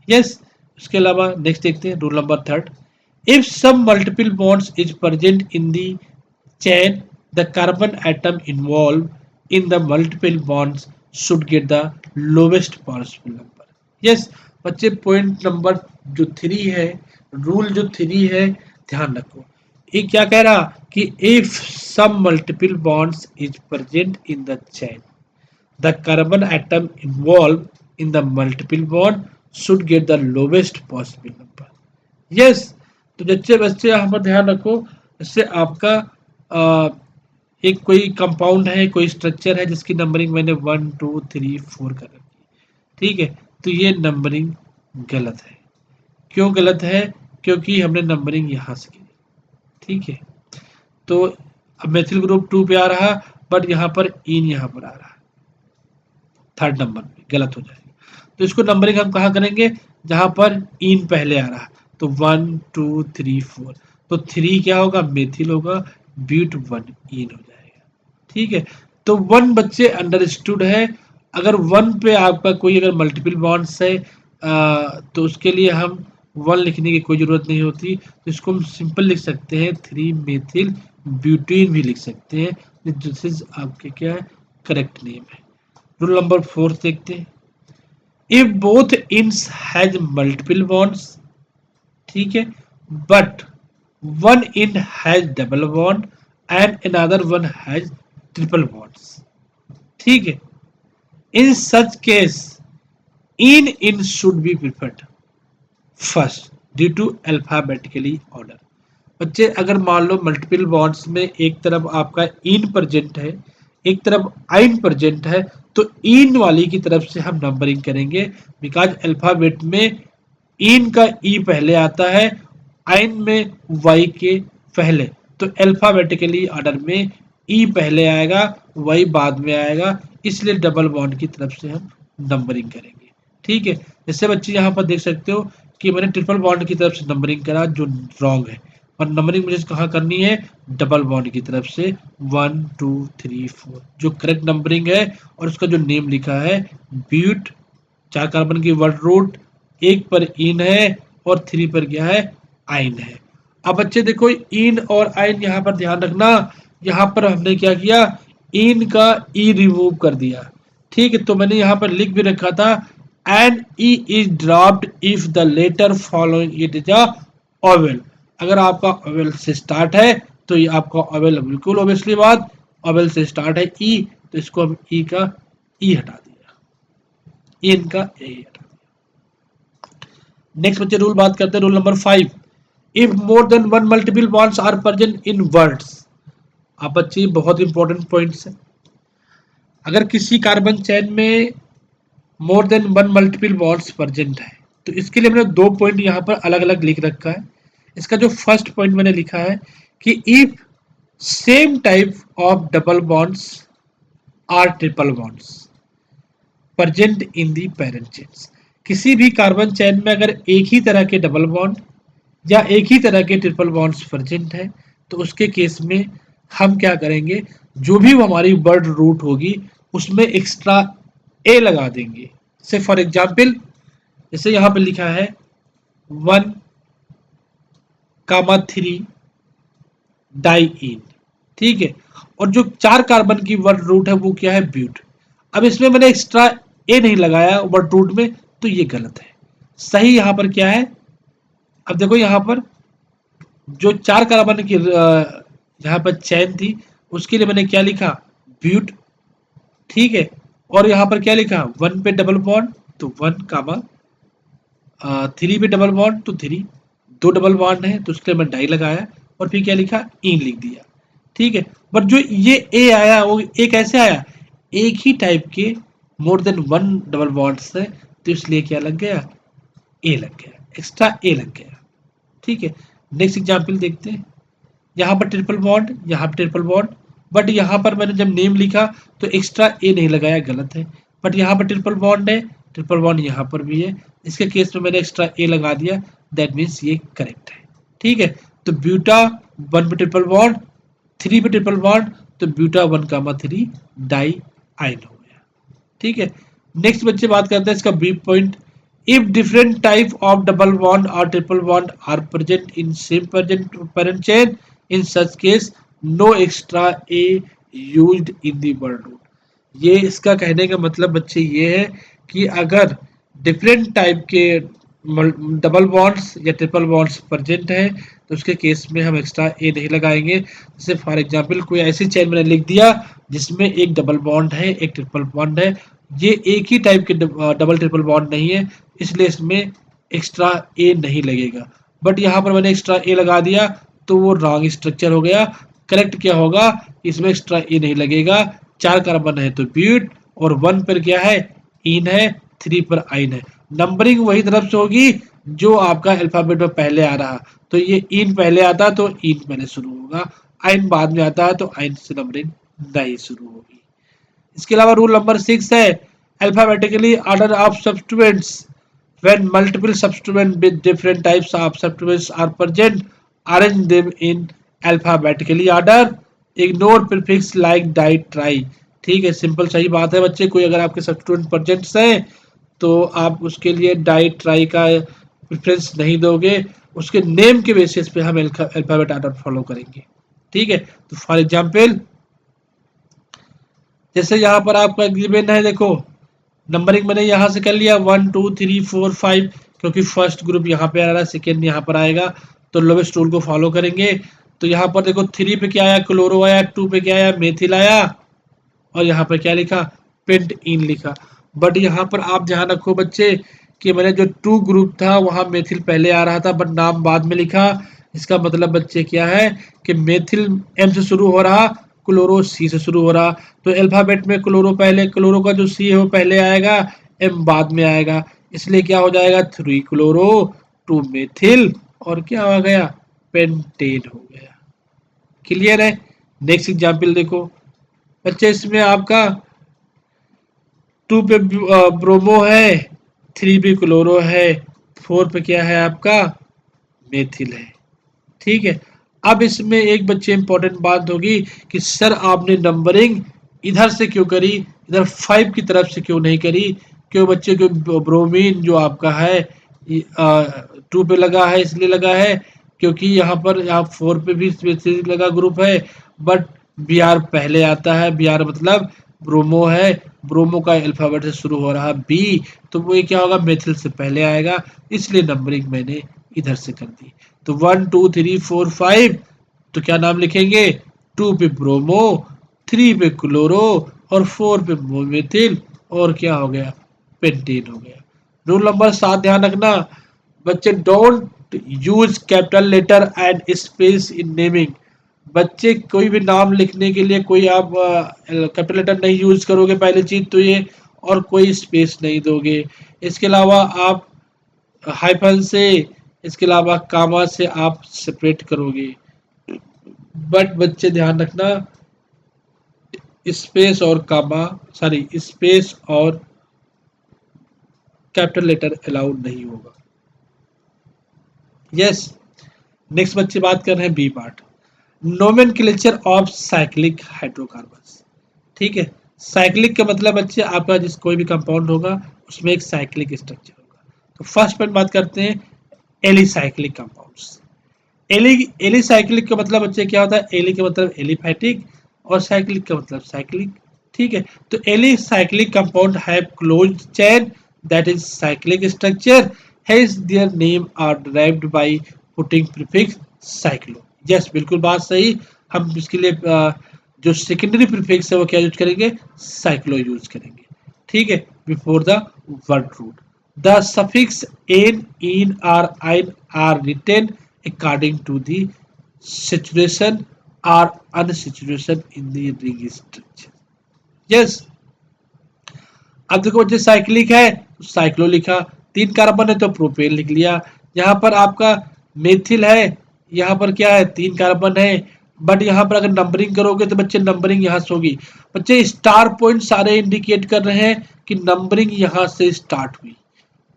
यस, उसके अलावा नेक्स्ट देखते हैं rule number 3, if some multiple bonds is present in the chain the carbon atom involve in the multiple bonds should get the lowest possible number. Yes बच्चे, पॉइंट नंबर जो 3 है, रूल जो 3 है, ध्यान रखो, ये क्या कह रहा कि if some multiple bonds is present in the chain the carbon atom involved in the multiple bond should get the lowest possible number। yes, तो बच्चे बच्चे यहाँ पर ध्यान रखो, इससे आपका एक कोई कंपाउंड है, कोई स्ट्रक्चर है जिसकी नंबरिंग मैंने 1 2 3 4 कर रखी है। ठीक है, तो ये नंबरिंग गलत है। क्यों गलत है? क्योंकि हमने नंबरिंग यहाँ से की, ठीक है। तो अब मेथिल ग्रुप 2 पे आ रहा, बट यहाँ पर इन यहाँ पर आ रहा, थर्ड नंबर पे गलत हो जाएगा। तो इसको नंबरिंग हम कहाँ करेंगे? जहाँ पर इन पहले आ रहा, तो 1 2 3 4, तो 3 क्या होगा? मेथिल होगा, ब्यूट 1 इन हो जाएगा, ठीक है। तो 1 बच्चे अंडरस्टूड है। अगर 1 पे आपका कोई अगर मल्टीपल बॉन्ड्स है तो उसके लिए हम 1 लिखने की कोई ज़रूरत नहीं होती, तो इसको हम सिंपल लिख सकते हैं 3 मेथिल ब्यूटीन भी लिख सकते हैं। दिस इज आपके क्या है? करेक्ट नेम है। रूल नंबर 4 देखते हैं। If both enes has multiple bonds, ठीक है, but one ene has double bond and another one has triple bonds, ठीक है। In such case ene should be preferred first due to alphabetically order. बच्चे अगर मान लो मल्टीपल बॉन्ड्स में एक तरफ आपका इन प्रेजेंट है, एक तरफ आइन प्रेजेंट है, तो इन वाली की तरफ से हम नंबरिंग करेंगे, बिकॉज अल्फाबेट में इन का ई पहले आता है, आइन में वाई के पहले, तो अल्फाबेटिकली ऑर्डर में ई पहले आएगा, वाई बाद में आएगा, इसलिए डबल बॉन्ड की तरफ से हम नंबरिंग करेंगे, ठीक है। जैसे बच्चे यहाँ पर देख सकते हो कि मैंने ट्रिपल बॉन्ड की तरफ से नंबरिंग करा, जो रॉन्ग है, और नंबरिंग मुझे कहाँ करनी है? डबल बॉन्ड की तरफ से 1 2 3 4, जो करेक्ट नंबरिंग है, और उसका जो नेम लिखा है ब्यूट, 4 कार्बन की वर्ड रूट, एक पर इन है और 3 पर क्या है? आइन है। अब बच्चे देखो इन और आइन यहाँ पर ध्यान रखना, यहाँ पर हमने क्या किया? इन का ई रिमूव कर दिया, ठीक है। तो मैंने यहाँ पर लिख भी रखा था and E is dropped if the letter following it is a vowel. अगर आपका ओवेल से स्टार्ट है तो ये आपका ओवेल, बिल्कुल ऑब्वियसली बात, ओवेल से स्टार्ट है ई, तो इसको हम ई का ई हटा दिया, इन का ए हटा दिया। नेक्स्ट बच्चे रूल बात करते हैं, rule number 5। If more than one multiple bonds are present in words. आप बच्चे बहुत इंपॉर्टेंट पॉइंट्स है। अगर किसी कार्बन चेन में मोर than one multiple bonds present है, तो इसके लिए मैंने 2 पॉइंट यहाँ पर अलग अलग लिख रखा है। इसका जो फर्स्ट पॉइंट मैंने लिखा है कि if same type of double bonds R triple bonds present in the parent chains. किसी भी कार्बन चेन में अगर एक ही तरह के डबल बॉन्ड या एक ही तरह के ट्रिपल बॉन्ड्स प्रेजेंट है, तो उसके केस में हम क्या करेंगे? जो भी हमारी वर्ड रूट होगी उसमें एक्स्ट्रा ए लगा देंगे। से फॉर एग्जाम्पल, जैसे यहाँ पे लिखा है 1 कामा 3 डाई इन, ठीक है, और जो 4 कार्बन की वर्ड रूट है वो क्या है? ब्यूट। अब इसमें मैंने एक्स्ट्रा ए नहीं लगाया वर्ड रूट में, तो ये गलत है। सही यहाँ पर क्या है? अब देखो यहाँ पर जो 4 कार्बन की यहाँ पर चैन थी, उसके लिए मैंने क्या लिखा? ब्यूट, ठीक है। और यहाँ पर क्या लिखा? 1 पे डबल बॉन्ड, तो 1 कामा 3 पे डबल बॉन्ड, तो 3, 2 डबल बॉन्ड है तो उसके लिए मैं डाई लगाया, और फिर क्या लिखा? इन लिख दिया, ठीक है। बट जो ये ए आया वो ए कैसे आया? एक ही टाइप के मोर देन वन डबल बॉन्ड्स है, तो इसलिए क्या लग गया? ए लग गया, एक्स्ट्रा ए लग गया, ठीक है। नेक्स्ट एग्जाम्पल देखते हैं। यहाँ पर ट्रिपल बॉन्ड, यहाँ पर ट्रिपल बॉन्ड, बट यहाँ पर मैंने जब नेम लिखा तो एक्स्ट्रा ए नहीं लगाया, गलत है। बट यहाँ पर ट्रिपल बॉन्ड है, ट्रिपल बॉन्ड यहाँ पर भी है, इसके केस में मैंने एक्स्ट्रा ए लगा दिया, दैट मीन्स ये करेक्ट है, ठीक है। तो ब्यूटा 1 पे ट्रिपल बॉन्ड, 3 पे ट्रिपल बॉन्ड, तो ब्यूटा 1 कामा 3 डाई आइन हो गया, ठीक है। नेक्स्ट बच्चे बात करते हैं इसका B point. If different type of double bond और triple bond are present in same parent chain, in such case no extra a used in the word root. ये इसका कहने का मतलब बच्चे ये है कि अगर डिफरेंट टाइप के डबल बॉन्ड्स या ट्रिपल बॉन्ड्स प्रेजेंट है, तो उसके केस में हम एक्स्ट्रा ए नहीं लगाएंगे। जैसे फॉर एग्जांपल कोई ऐसी चेन मैंने लिख दिया जिसमें एक डबल बॉन्ड है, एक ट्रिपल बॉन्ड है, ये एक ही टाइप के डबल ट्रिपल बॉन्ड नहीं है, इसलिए इसमें एक्स्ट्रा ए नहीं लगेगा। बट यहाँ पर मैंने एक्स्ट्रा ए लगा दिया तो वो रॉन्ग स्ट्रक्चर हो गया। करेक्ट क्या होगा? इसमें एक्स्ट्रा ए नहीं लगेगा, 4 कार्बन है तो ब्यूट, और 1 पर क्या है? इन है, 3 पर आइन है। नंबरिंग वही तरफ से होगी जो आपका अल्फाबेट में पहले आ रहा। तो ये इन पहले आता तो इन पहले शुरू होगा, आइन बाद में आता है तो आइन से नंबरिंग नहीं शुरू होगी। इसके अलावा रूल नंबर 6 है alphabetically order of substituents when multiple substituents with different types of substituents are present, arrange them in alphabetically order. Ignore prefix like die, try. ठीक है, सिंपल सही बात है बच्चे। कोई अगर आपके सब्स्टिट्यूएंट प्रेजेंट्स हैं तो आप उसके लिए डाई ट्राई का प्रेफरेंस नहीं दोगे, उसके नेम के बेसिस पे हम अल्फाबेट ऑर्डर फॉलो करेंगे। ठीक है, तो फॉर एग्जाम्पल जैसे यहाँ पर आपका गिवन है, देखो नंबरिंग मैंने यहाँ से कर लिया 1 2 3 4 5, क्योंकि फर्स्ट ग्रुप यहाँ पे आ रहा है, सेकेंड यहाँ पर आएगा, तो लोवेस्ट रूल को फॉलो करेंगे। तो यहाँ पर देखो 3 पे क्या आया, क्लोरो आया, 2 पे क्या आया, मेथिल आया, और यहाँ पर क्या लिखा, पेंट इन लिखा। बट यहाँ पर आप ध्यान रखो बच्चे कि मैंने जो 2 ग्रुप था वहाँ मेथिल पहले आ रहा था बट नाम बाद में लिखा। इसका मतलब बच्चे क्या है कि मेथिल एम से शुरू हो रहा, क्लोरो सी से शुरू हो रहा। तो अल्फाबेट में क्लोरो पहले, क्लोरो का जो सी है वो पहले आएगा, एम बाद में आएगा, इसलिए क्या हो जाएगा 3 क्लोरो 2 मेथिल और क्या हो गया, पेंटेन हो गया। क्लियर है। नेक्स्ट एग्जाम्पल देखो बच्चे, इसमें आपका 2 पे ब्रोमो है, 3 पे क्लोरो है, 4 पे क्या है आपका मेथिल है। ठीक है, अब इसमें एक बच्चे इंपॉर्टेंट बात होगी कि सर आपने नंबरिंग इधर से क्यों करी, इधर 5 की तरफ से क्यों नहीं करी। क्यों बच्चे, क्यों ब्रोमीन जो आपका है 2 पे लगा है, इसलिए लगा है क्योंकि यहाँ पर यहाँ 4 पे भी स्पेसिफिक लगा ग्रुप है, बट बी आर पहले आता है। बी आर मतलब ब्रोमो है, ब्रोमो का अल्फाबेट से शुरू हो रहा बी, तो वो क्या होगा, मेथिल से पहले आएगा, इसलिए नंबरिंग मैंने इधर से कर दी। तो 1 2 3 4 5, तो क्या नाम लिखेंगे, 2 पे ब्रोमो, 3 पे क्लोरो और 4 पे मेथिल, और क्या हो गया, पेंटेन हो गया। रूल नंबर 7 ध्यान रखना बच्चे, don't use capital letter and space in naming. बच्चे कोई भी नाम लिखने के लिए कोई आप कैपिटल लेटर नहीं यूज करोगे पहली चीज तो ये, और कोई स्पेस नहीं दोगे। इसके अलावा आप हाइफन से, इसके अलावा कामा से आप सेपरेट करोगे। बट बच्चे ध्यान रखना स्पेस और कामा, सॉरी स्पेस और कैपिटल लेटर अलाउड नहीं होगा। यस। नेक्स्ट बच्चे बात कर रहे हैं B part, nomenclature of cyclic hydrocarbons. ठीक है, साइक्लिक का मतलब बच्चे आपका जिस कोई भी कंपाउंड होगा उसमें एक साइक्लिक स्ट्रक्चर होगा। तो फर्स्ट पॉइंट बात करते हैं एलिसाइक्लिक कंपाउंड्स। एलिसाइक्लिक का मतलब बच्चे क्या होता है, एली का मतलब एलिफैटिक और साइक्लिक का मतलब साइक्लिक। ठीक है, तो alicyclic compound have closed chain that is cyclic structure, hence their name are derived by putting prefix cyclo। Yes, बिल्कुल बात सही। हम इसके लिए जो सेकेंडरी प्रीफिक्स है वो क्या यूज करेंगे, साइक्लो यूज करेंगे। ठीक है, before the word root the suffix ane ene or yne are written according to the saturation or unsaturation in the ring structure। Yes, अब देखो बच्चे साइक्लिक है तो साइक्लो लिखा, 3 कार्बन है तो प्रोपेन लिख लिया। यहाँ पर आपका मेथिल है, यहाँ पर क्या है 3 कार्बन है, बट यहाँ पर अगर नंबरिंग करोगे तो बच्चे नंबरिंग यहाँ से होगी। बच्चे स्टार पॉइंट सारे इंडिकेट कर रहे हैं कि नंबरिंग यहाँ से स्टार्ट हुई।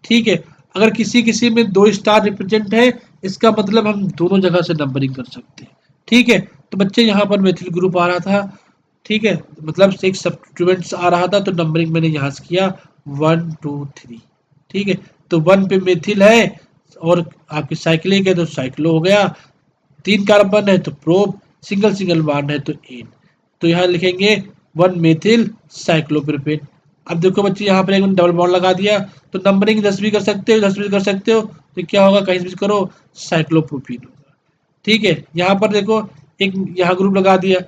ठीक है, अगर किसी किसी में 2 स्टार रिप्रेजेंट है इसका मतलब हम दोनों जगह से नंबरिंग कर सकते हैं। ठीक है, तो बच्चे यहाँ पर मेथिल ग्रुप आ रहा था, ठीक है, मतलब एक सब्स्टिट्यूएंट्स आ रहा था तो नंबरिंग मैंने यहाँ से किया 1 2 3। ठीक है, तो 1 पे मेथिल है और आपकी साइक्लिक है तो साइक्लो हो गया, 3 कार्बन है तो प्रोप, सिंगल सिंगल बॉन्ड है तो एन। तो यहाँ लिखेंगे 1 मेथिल साइक्लोप्रोपेन। अब देखो बच्चे यहाँ पर एक डबल बॉन्ड लगा दिया तो नंबरिंग 10 भी कर सकते हो, 10 भी कर सकते हो, तो क्या होगा, कहीं भी करो साइक्लोप्रोपीन होगा। ठीक है, यहाँ पर देखो एक यहाँ ग्रुप लगा दिया,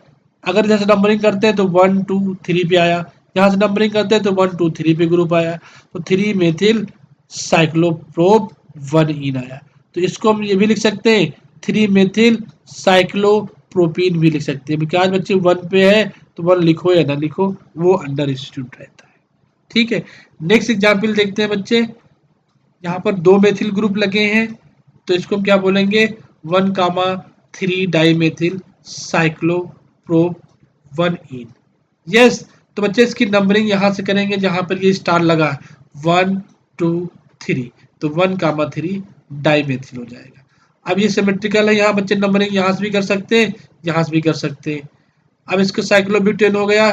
अगर जैसे नंबरिंग करते हैं तो 1 2 3 पे आया, यहाँ से नंबरिंग करते हैं तो 1 2 3 पे ग्रुप आया, तो 3 मेथिल साइक्लोप्रोप 1 इन आया। तो इसको हम ये भी लिख सकते हैं 3 मेथिल साइक्लोप्रोपीन भी लिख सकते हैं। बिकॉज बच्चे 1 पे है तो 1 लिखो या ना लिखो वो अंडर इंस्टीट्यूट रहता है। ठीक है, नेक्स्ट एग्जाम्पल देखते हैं बच्चे, यहाँ पर 2 मेथिल ग्रुप लगे हैं, तो इसको हम क्या बोलेंगे, 1,3 डाइमेथिल साइक्लोप्रोप 1 इन। यस, तो बच्चे इसकी नंबरिंग यहाँ से करेंगे जहाँ पर ये स्टार लगा है, 1 2 3, तो 1,3 डाइमेथिल हो जाएगा। अब ये सिमेट्रिकल है, यहाँ बच्चे नंबरिंग यहाँ से भी कर सकते हैं, यहाँ से भी कर सकते हैं। अब इसका साइक्लोब्यूटेन हो गया,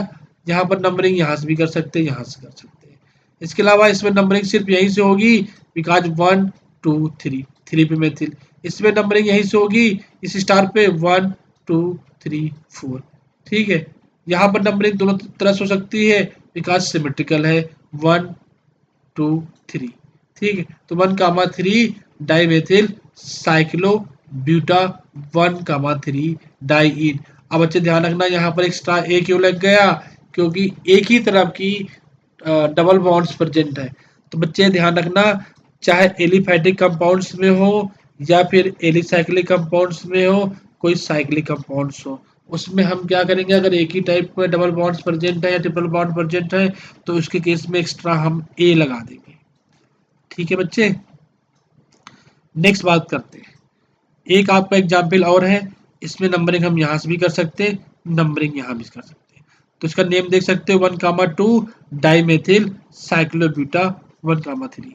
यहाँ पर नंबरिंग यहाँ से भी कर सकते हैं, यहाँ से कर सकते हैं। इसके अलावा इसमें नंबरिंग सिर्फ यहीं से होगी, बिकॉज 1 2 3, 3 पे मेथिल। इसमें नंबरिंग यहीं से होगी, इस स्टार पे 1 2 3 4। ठीक है, यहाँ पर नंबरिंग दोनों तरह से हो सकती है, बिकॉज सिमेट्रिकल है, 1 2 3। ठीक है, तो 1,3 डाइमेथिल साइक्लो ब्यूटा 1,3 डाई इन। अब बच्चे ध्यान रखना, यहाँ पर एक स्टार ए क्यों लग गया, क्योंकि एक ही तरफ की डबल बॉन्ड्स प्रेजेंट है। तो बच्चे ध्यान रखना, चाहे एलिफैटिक कंपाउंड्स में हो या फिर एलिसाइक्लिक कंपाउंड्स में हो, कोई साइक्लिक कंपाउंड्स हो, उसमें हम क्या करेंगे, अगर एक ही टाइप में डबल बॉन्ड्स प्रेजेंट है या ट्रिपल बॉन्ड प्रेजेंट है, तो उसके केस में एक्स्ट्रा हम ए लगा देंगे। ठीक है बच्चे, नेक्स्ट बात करते हैं। एक आपका एग्जाम्पल और है, इसमें नंबरिंग हम यहाँ से भी कर सकते हैं, नंबरिंग यहाँ भी कर सकते हैं। तो इसका नेम देख सकते हो, 1,2 डाइमेथिल साइक्लोब्यूटा 1,3।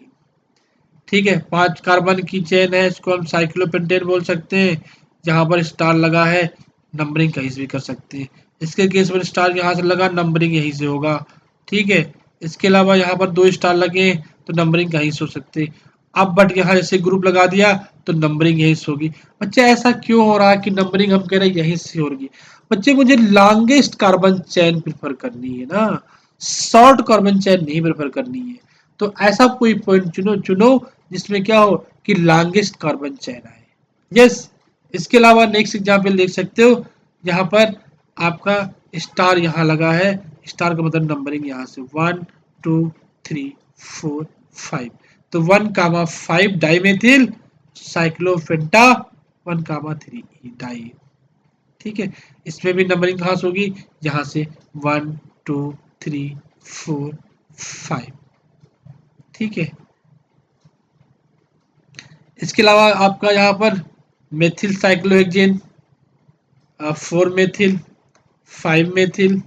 ठीक है, 5 कार्बन की चेन है, इसको हम साइक्लोपेंटेन बोल सकते हैं। जहाँ पर स्टार लगा है, नंबरिंग कहीं से भी कर सकते हैं। इसके केस में स्टार यहाँ से लगा, नंबरिंग यहीं से होगा। ठीक है, इसके अलावा यहाँ पर 2 स्टार लगे, तो नंबरिंग कहीं से हो सकते। अब बट यहाँ जैसे ग्रुप लगा दिया, तो नंबरिंग यहीं से होगी। बच्चे ऐसा क्यों हो रहा है कि नंबरिंग हम कह रहे हैं यहीं से होगी? बच्चे मुझे लॉन्गेस्ट कार्बन चेन प्रेफर करनी है ना, शॉर्ट कार्बन चेन नहीं प्रेफर करनी है। तो ऐसा कोई पॉइंट चुनो चुनो जिसमें क्या हो कि लॉन्गेस्ट कार्बन चेन आए। यस, इसके अलावा नेक्स्ट एग्जाम्पल देख सकते हो, यहाँ पर आपका स्टार यहाँ लगा है, स्टार का मतलब नंबरिंग यहाँ से 1 2 3 4 5, तो 1,5 डाइमेथिल साइक्लोफेंटा 1,3 डाई। ठीक है, इसमें भी नंबरिंग कहाँ से होगी, यहाँ से 1 2 3 4 5। ठीक है, इसके अलावा आपका यहाँ पर मेथिल साइक्लोहेक्सेन 4 मेथिल 5 मेथिल,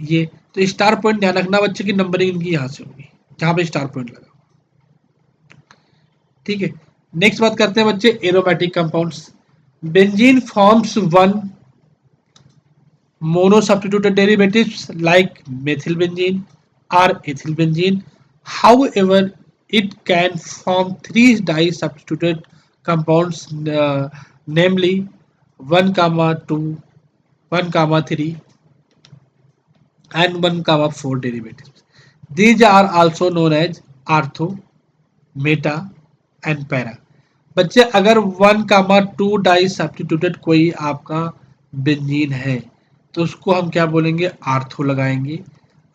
ये तो स्टार पॉइंट ध्यान रखना बच्चे की नंबरिंग इनकी यहाँ से होगी, जहाँ पे स्टार पॉइंट लगा। ठीक है, नेक्स्ट बात करते हैं बच्चे aromatic compounds. Benzene forms 1 monosubstituted derivatives like methylbenzene or ethylbenzene. However, it can form 3 disubstituted compounds, namely 1, 2, 1, 3 and 1, 4 derivatives. These are also known as ortho, meta and para. बच्चे अगर 1, 2 डाई सब्स्टिट्यूटेड कोई आपका बेंजीन है, तो उसको हम क्या बोलेंगे, आर्थो लगाएंगे।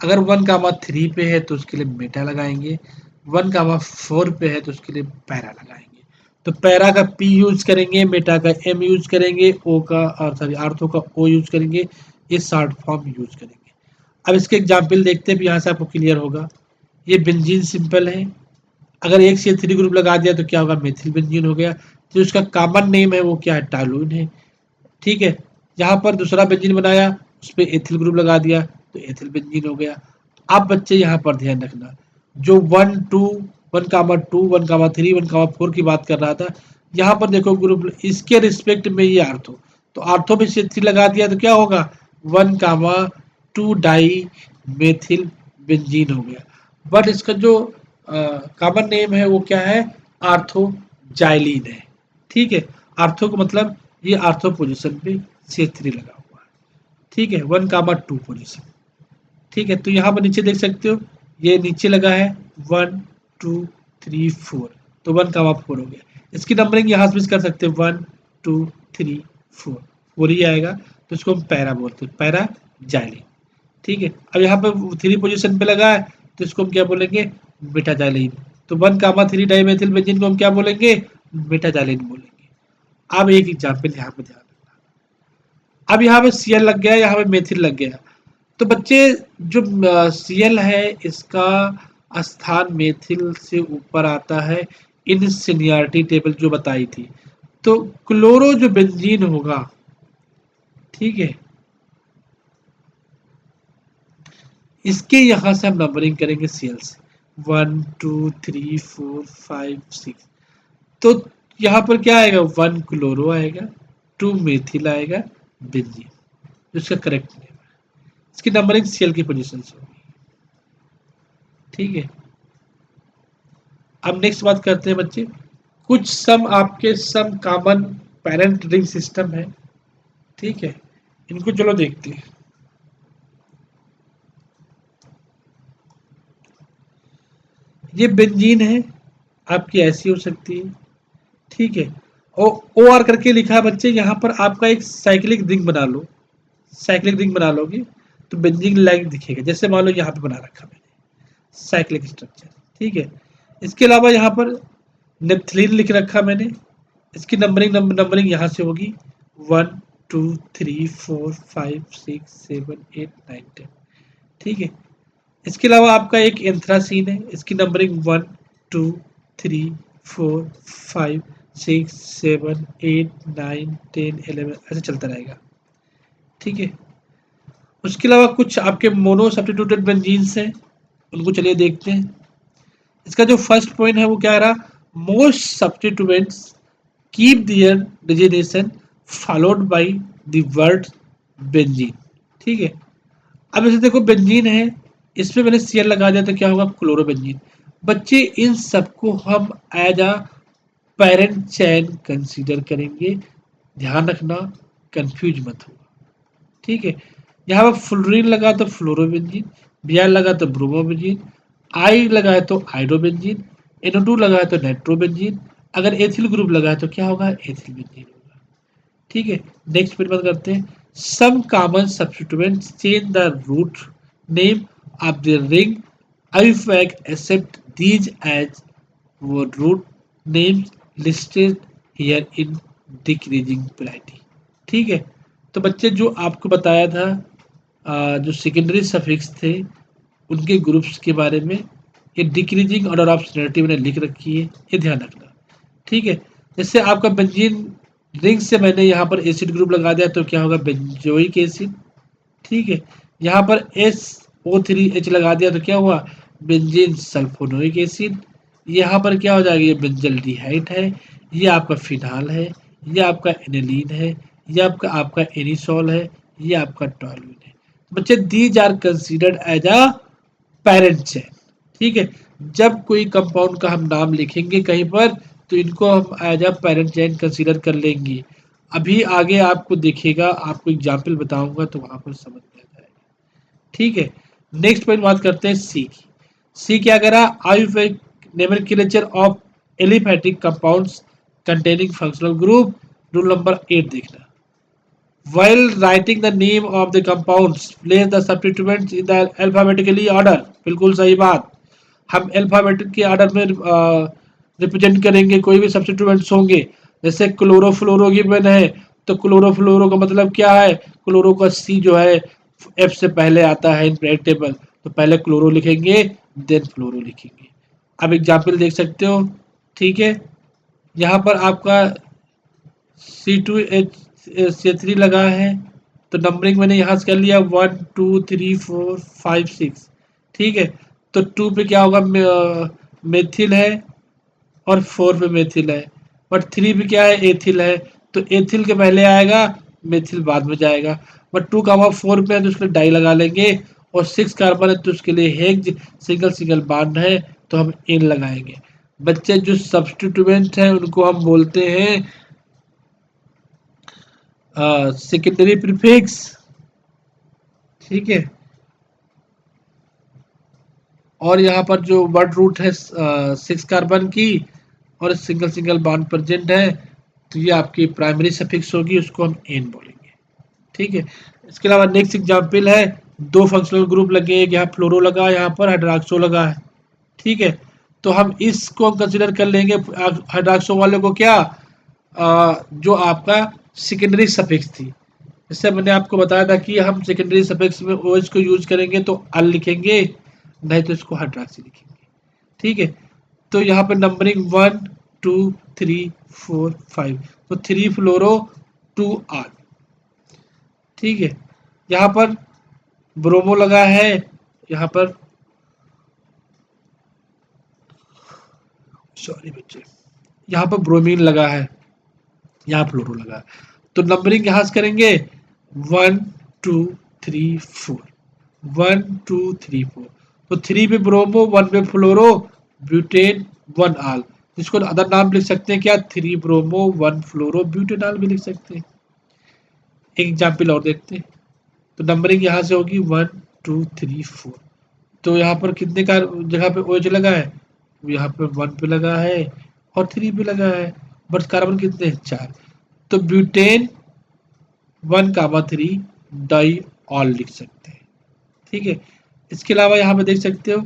अगर 1, 3 पे है तो उसके लिए मेटा लगाएंगे, 1, 4 पे है तो उसके लिए पैरा लगाएंगे। तो पैरा का पी यूज करेंगे, मेटा का एम यूज करेंगे, ओ का सॉरी आर्थो का ओ यूज करेंगे, ये शॉर्ट फॉर्म यूज करेंगे। अब इसके एग्जाम्पल देखते हैं, यहाँ से आपको क्लियर होगा। ये बेंजीन सिंपल है, अगर एक से 3 ग्रुप लगा दिया तो क्या होगा, मेथिल बेंजीन हो गया। जो उसका कॉमन नेम है वो क्या है, टॉलूइन है। ठीक है, यहाँ पर दूसरा बेंजीन बनाया, उस पर एथिल ग्रुप लगा दिया तो एथिल बेंजीन हो गया। अब बच्चे यहाँ पर ध्यान रखना, जो 1 2 1,2 1,3 1,4 की बात कर रहा था, यहाँ पर देखो ग्रुप इसके रिस्पेक्ट में ये आर्थो, तो आर्थो में से 3 लगा दिया तो क्या होगा, 1,2 डाई मेथिल बेंजीन हो गया। बट इसका जो कॉमन नेम है वो क्या है, आर्थो जाइलिन है। ठीक है, आर्थो को मतलब ये आर्थो पोजीशन पे C3 लगा हुआ है। ठीक है, 1,2 पोजीशन। ठीक है, तो यहाँ पर नीचे देख सकते हो, ये नीचे लगा है 1 2 3 4, तो 1,4 हो गया। इसकी नंबरिंग यहाँ से भी कर सकते हैं, 1 2 3 4, 4 ही आएगा, तो इसको हम पैरा बोलते हैं, पैरा जाइलिन। ठीक है, अब यहाँ पे 3 पोजीशन पे लगा है, तो इसको हम क्या बोलेंगे, मेटाजाइलिन। तो 1,3 डाइमेथिल बेंजीन को हम क्या बोलेंगे, मेटाजाइलिन बोलेंगे। अब एक एग्जाम्पल यहाँ पे ध्यान रखना, अब यहाँ पे Cl लग गया, यहाँ पे मेथिल लग गया। तो बच्चे जो Cl है इसका स्थान मेथिल से ऊपर आता है इन सीनियरिटी टेबल जो बताई थी। तो क्लोरो जो बेंजीन होगा, ठीक है, इसके यहां से हम नंबरिंग करेंगे सीएल से 1 2 3 4 5 6। तो यहाँ पर क्या आएगा, 1 क्लोरो आएगा, 2 मेथिल आएगा, बेंजीन, इसका करेक्ट नेम है। इसकी नंबरिंग सीएल की पोजीशन से होगी। ठीक है, अब नेक्स्ट बात करते हैं बच्चे, कुछ सम आपके some common parent ring system है। ठीक है, इनको चलो देखते हैं। ये बेंजीन है, आपकी ऐसी हो सकती है। ठीक है, ओ आर करके लिखा है बच्चे, यहाँ पर आपका एक साइक्लिक रिंग बना लो, साइक्लिक रिंग बना लोगे तो बेंजीन लाइक दिखेगा, जैसे मान लो यहाँ पे बना रखा मैंने साइक्लिक स्ट्रक्चर। ठीक है, इसके अलावा यहाँ पर नेप्थलीन लिख रखा मैंने, इसकी नंबरिंग यहाँ से होगी 1 2 3 4 5 6 7 8 9 10। ठीक है, इसके अलावा आपका एक एंथ्रासीन है, इसकी नंबरिंग 1 2 3 4 5 6 7 8 9 10 11 ऐसे चलता रहेगा। ठीक है, उसके अलावा कुछ आपके मोनो सब्स्टिट्यूटेड बेंजीन्स हैं, उनको चलिए देखते हैं। इसका जो फर्स्ट पॉइंट है वो क्या रहा, most substituents keep their designation followed by the word benzene. ठीक है, अब जैसे देखो बेंजीन है, इसमें मैंने सीएल लगा दिया तो क्या होगा, क्लोरोबेंजीन। बच्चे इन सबको हम as a parent chain consider करेंगे, ध्यान रखना, कंफ्यूज मत हो। ठीक है, यहाँ पर फ्लोरीन लगा तो फ्लोरोबेंजीन, बीआर लगा तो ब्रोमोबेंजीन, आई लगा है तो हाइड्रोबेंजीन, NO2 लगा है तो नाइट्रोबेंजीन, अगर एथिल ग्रुप लगा है तो क्या होगा, एथिल बेंजीन होगा। ठीक है, नेक्स्ट फिर बात करते हैं, some common substituents change the root name of the ring IUPAC except these as वो root names listed here in decreasing variety. ठीक है, तो बच्चे जो आपको बताया था, जो सेकेंडरी सफिक्स थे उनके ग्रुप्स के बारे में, ये डिक्रीजिंग ऑर्डर ऑफ सीनियरिटी मैंने लिख रखी है, ये ध्यान रखना। ठीक है, जैसे आपका बेंजीन रिंग से मैंने यहाँ पर एसिड ग्रुप लगा दिया तो क्या होगा, बेंजोइक एसिड। ठीक है, यहाँ पर SO3H लगा दिया तो क्या हुआ, बेंजीन सल्फोनोइक एसिड। यहाँ पर क्या हो जाएगा, ये बेंजल डिहाइड है, ये आपका फिनाल है, ये आपका एनिलीन है, ये आपका आपका एनिसोल है, ये आपका टॉलुइन है। बच्चे these are considered as a parent chain. ठीक है, जब कोई कंपाउंड का हम नाम लिखेंगे कहीं पर तो इनको हम as a parent chain consider कर लेंगे। अभी आगे आपको दिखेगा, आपको एग्जाम्पल बताऊंगा तो वहां पर समझ में आ जाएगा। ठीक है, नेक्स्ट पॉइंट बात करते हैं सी की। सी क्या कह रहा, Ayurveda nomenclature of aliphatic compounds containing functional group, rule number 8 देखना। While writing the name of the compounds, place the substituents in the alphabetically order। बिल्कुल सही बात, हम अल्फाबेटिक के ऑर्डर में रिप्रेजेंट करेंगे कोई भी सब्स्टिट्यूएंट्स होंगे। जैसे क्लोरोफ्लोरोगिवन है तो क्लोरोफ्लोरो का मतलब क्या है, क्लोरो का सी जो है एफ से पहले आता है इन पीरियड टेबल, तो पहले क्लोरो लिखेंगे देन फ्लोरो लिखेंगे। अब एग्जाम्पल देख सकते हो। ठीक है, यहाँ पर आपका C2H3 लगा है तो नंबरिंग मैंने यहाँ से कर लिया 1 2 3 4 5 6। ठीक है, तो 2 पे क्या होगा, मेथिल है, और 4 पे मेथिल है, बट 3 पे क्या है, एथिल है, तो एथिल के पहले आएगा, मेथिल बाद में जाएगा। बट 2 4 पे है तो उसके डाई लगा लेंगे, और 6 कार्बन है तो उसके लिए हेक्स सिंगल सिंगल बॉन्ड है तो हम इन लगाएंगे। बच्चे जो सब्स्टिट्यूएंट हैं उनको हम बोलते हैं सेकेंडरी प्रीफिक्स। ठीक है, और यहाँ पर जो वर्ड रूट है 6 कार्बन की और सिंगल सिंगल बॉन्ड प्रेजेंट है तो ये आपकी प्राइमरी सफिक्स होगी, उसको हम एन बोलेंगे। ठीक है, इसके अलावा नेक्स्ट एग्जांपल है, दो फंक्शनल ग्रुप लगे, एक यहाँ फ्लोरो लगा, यहाँ पर हाइड्रोक्सो लगा है। ठीक है, तो हम इसको कंसिडर कर लेंगे हाइड्रोक्सो वाले को क्या, जो आपका सेकेंडरी सफिक्स थी। जैसे मैंने आपको बताया था कि हम सेकेंडरी सफिक्स में ओएच को यूज करेंगे तो अल लिखेंगे, नहीं तो इसको हाइड्रोक्सी लिखेंगे। ठीक है। तो यहाँ पे नंबरिंग 1 2 3 4 5, तो 3 फ्लोरो 2 आर, ठीक है। यहाँ पर ब्रोमो लगा है, यहाँ पर सॉरी बच्चे, यहाँ पर ब्रोमीन लगा है, यहाँ फ्लोरो लगा है। तो नंबरिंग यहाँ से करेंगे 1 2 3 4, 1 2 3 4, तो 3 पे ब्रोमो, 1 पे फ्लोरो, ब्यूटेन, 1 आल, जिसको अदर नाम लिख सकते हैं क्या, 3 ब्रोमो 1 फ्लोरो ब्यूटेनॉल भी लिख सकते हैं। एक एग्जाम्पल और देखते हैं। तो नंबरिंग यहाँ से होगी 1 2 3 4, तो यहाँ पर कितने का जगह पे OH लगा है, यहाँ पे 1 पे लगा है और 3 पे लगा है, बट कार्बन कितने हैं, 4, तो ब्यूटेन 1,3 डाई ऑल लिख सकते हैं, ठीक है। इसके अलावा यहाँ पे देख सकते हो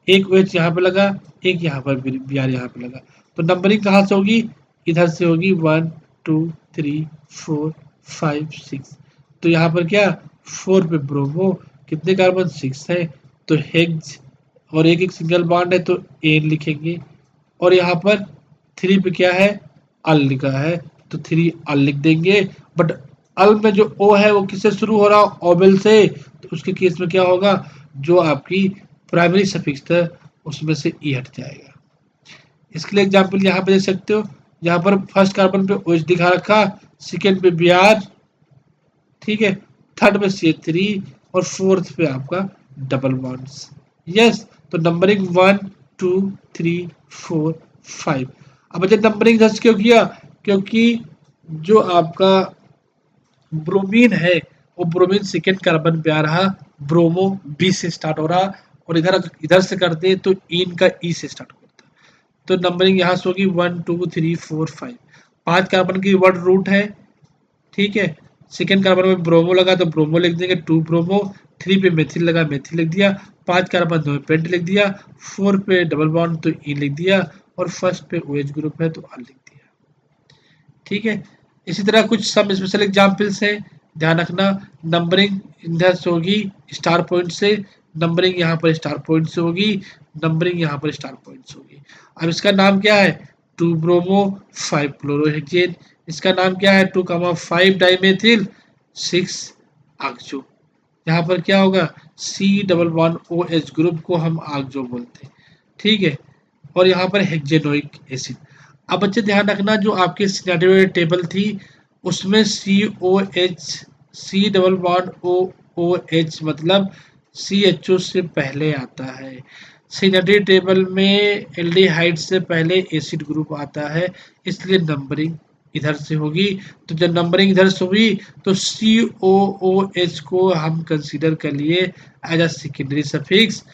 एक OH यहाँ पे लगा, एक यहाँ पर Br यहाँ पे लगा, तो नंबरिंग कहाँ से होगी, इधर से होगी 1 2 3 4 5 6, तो यहाँ पर क्या 4 पे ब्रोमो, कितने कार्बन 6 है, तो हेक्स, और एक एक सिंगल बॉन्ड है तो एन लिखेंगे, और यहाँ पर 3 पे क्या है, अल लिखा है, तो 3 अल लिख देंगे। बट अल में जो ओ है वो किससे शुरू हो रहा है, ओबेल से, तो उसके केस में क्या होगा, जो आपकी प्राइमरी सफिक्स था उसमें से ई हट जाएगा। इसके लिए एग्जाम्पल यहाँ पे देख सकते हो, यहाँ पर फर्स्ट कार्बन पे OH दिखा रखा, सेकेंड पे Br, ठीक है, थर्ड पे CH3 और फोर्थ पे आपका डबल बॉन्ड्स। यस, तो नंबरिंग 1 2 3 4 5। अब बच्चे नंबरिंग दस क्यों किया, क्योंकि जो आपका ब्रोमीन है वो ब्रोमीन सेकेंड कार्बन पे आ रहा, ब्रोमो बी से स्टार्ट हो रहा, और इधर इधर से करते तो इन का ई से स्टार्ट होता, तो नंबरिंग यहाँ से होगी 1 2 3 4 5, 5 कार्बन की वर्ड रूट है, ठीक है। सेकेंड कार्बन में ब्रोमो लगा तो ब्रोमो लिख देंगे, 2 ब्रोमो, 3 पे मेथिल लगा मेथिल लिख दिया, 5 कार्बन तो पेंट लिख दिया, 4 पे डबल बॉन्ड तो ई लिख दिया, और फर्स्ट पे OH ग्रुप है तो आर लिख दिया, ठीक है। इसी तरह कुछ सम स्पेशल एग्जाम्पल्स हैं, ध्यान रखना। नंबरिंग इधर से होगी स्टार पॉइंट से, नंबरिंग यहाँ पर स्टार पॉइंट से होगी, नंबरिंग यहाँ पर स्टार पॉइंट से होगी। अब इसका नाम क्या है, 2 ब्रोमो 5 क्लोरोहेक्सेन, इसका नाम क्या है 2,5 डाइमेथिल 6 ऑक्सो। यहाँ पर क्या होगा, C double bond OH group को हम ऑक्सो बोलते हैं, ठीक है। और यहाँ पर हेक्सेनोइक एसिड। अब बच्चे ध्यान रखना, जो आपकी सिनेरियो टेबल थी उसमें COH, C double bond OH मतलब CHO से पहले आता है। सिनेरियो टेबल में एल्डिहाइड से पहले एसिड ग्रुप आता है, इसलिए नंबरिंग इधर से होगी। तो जब नंबरिंग इधर से हुई तो COOH को हम कंसीडर कर लिए एज अ सेकेंडरी सफिक्स,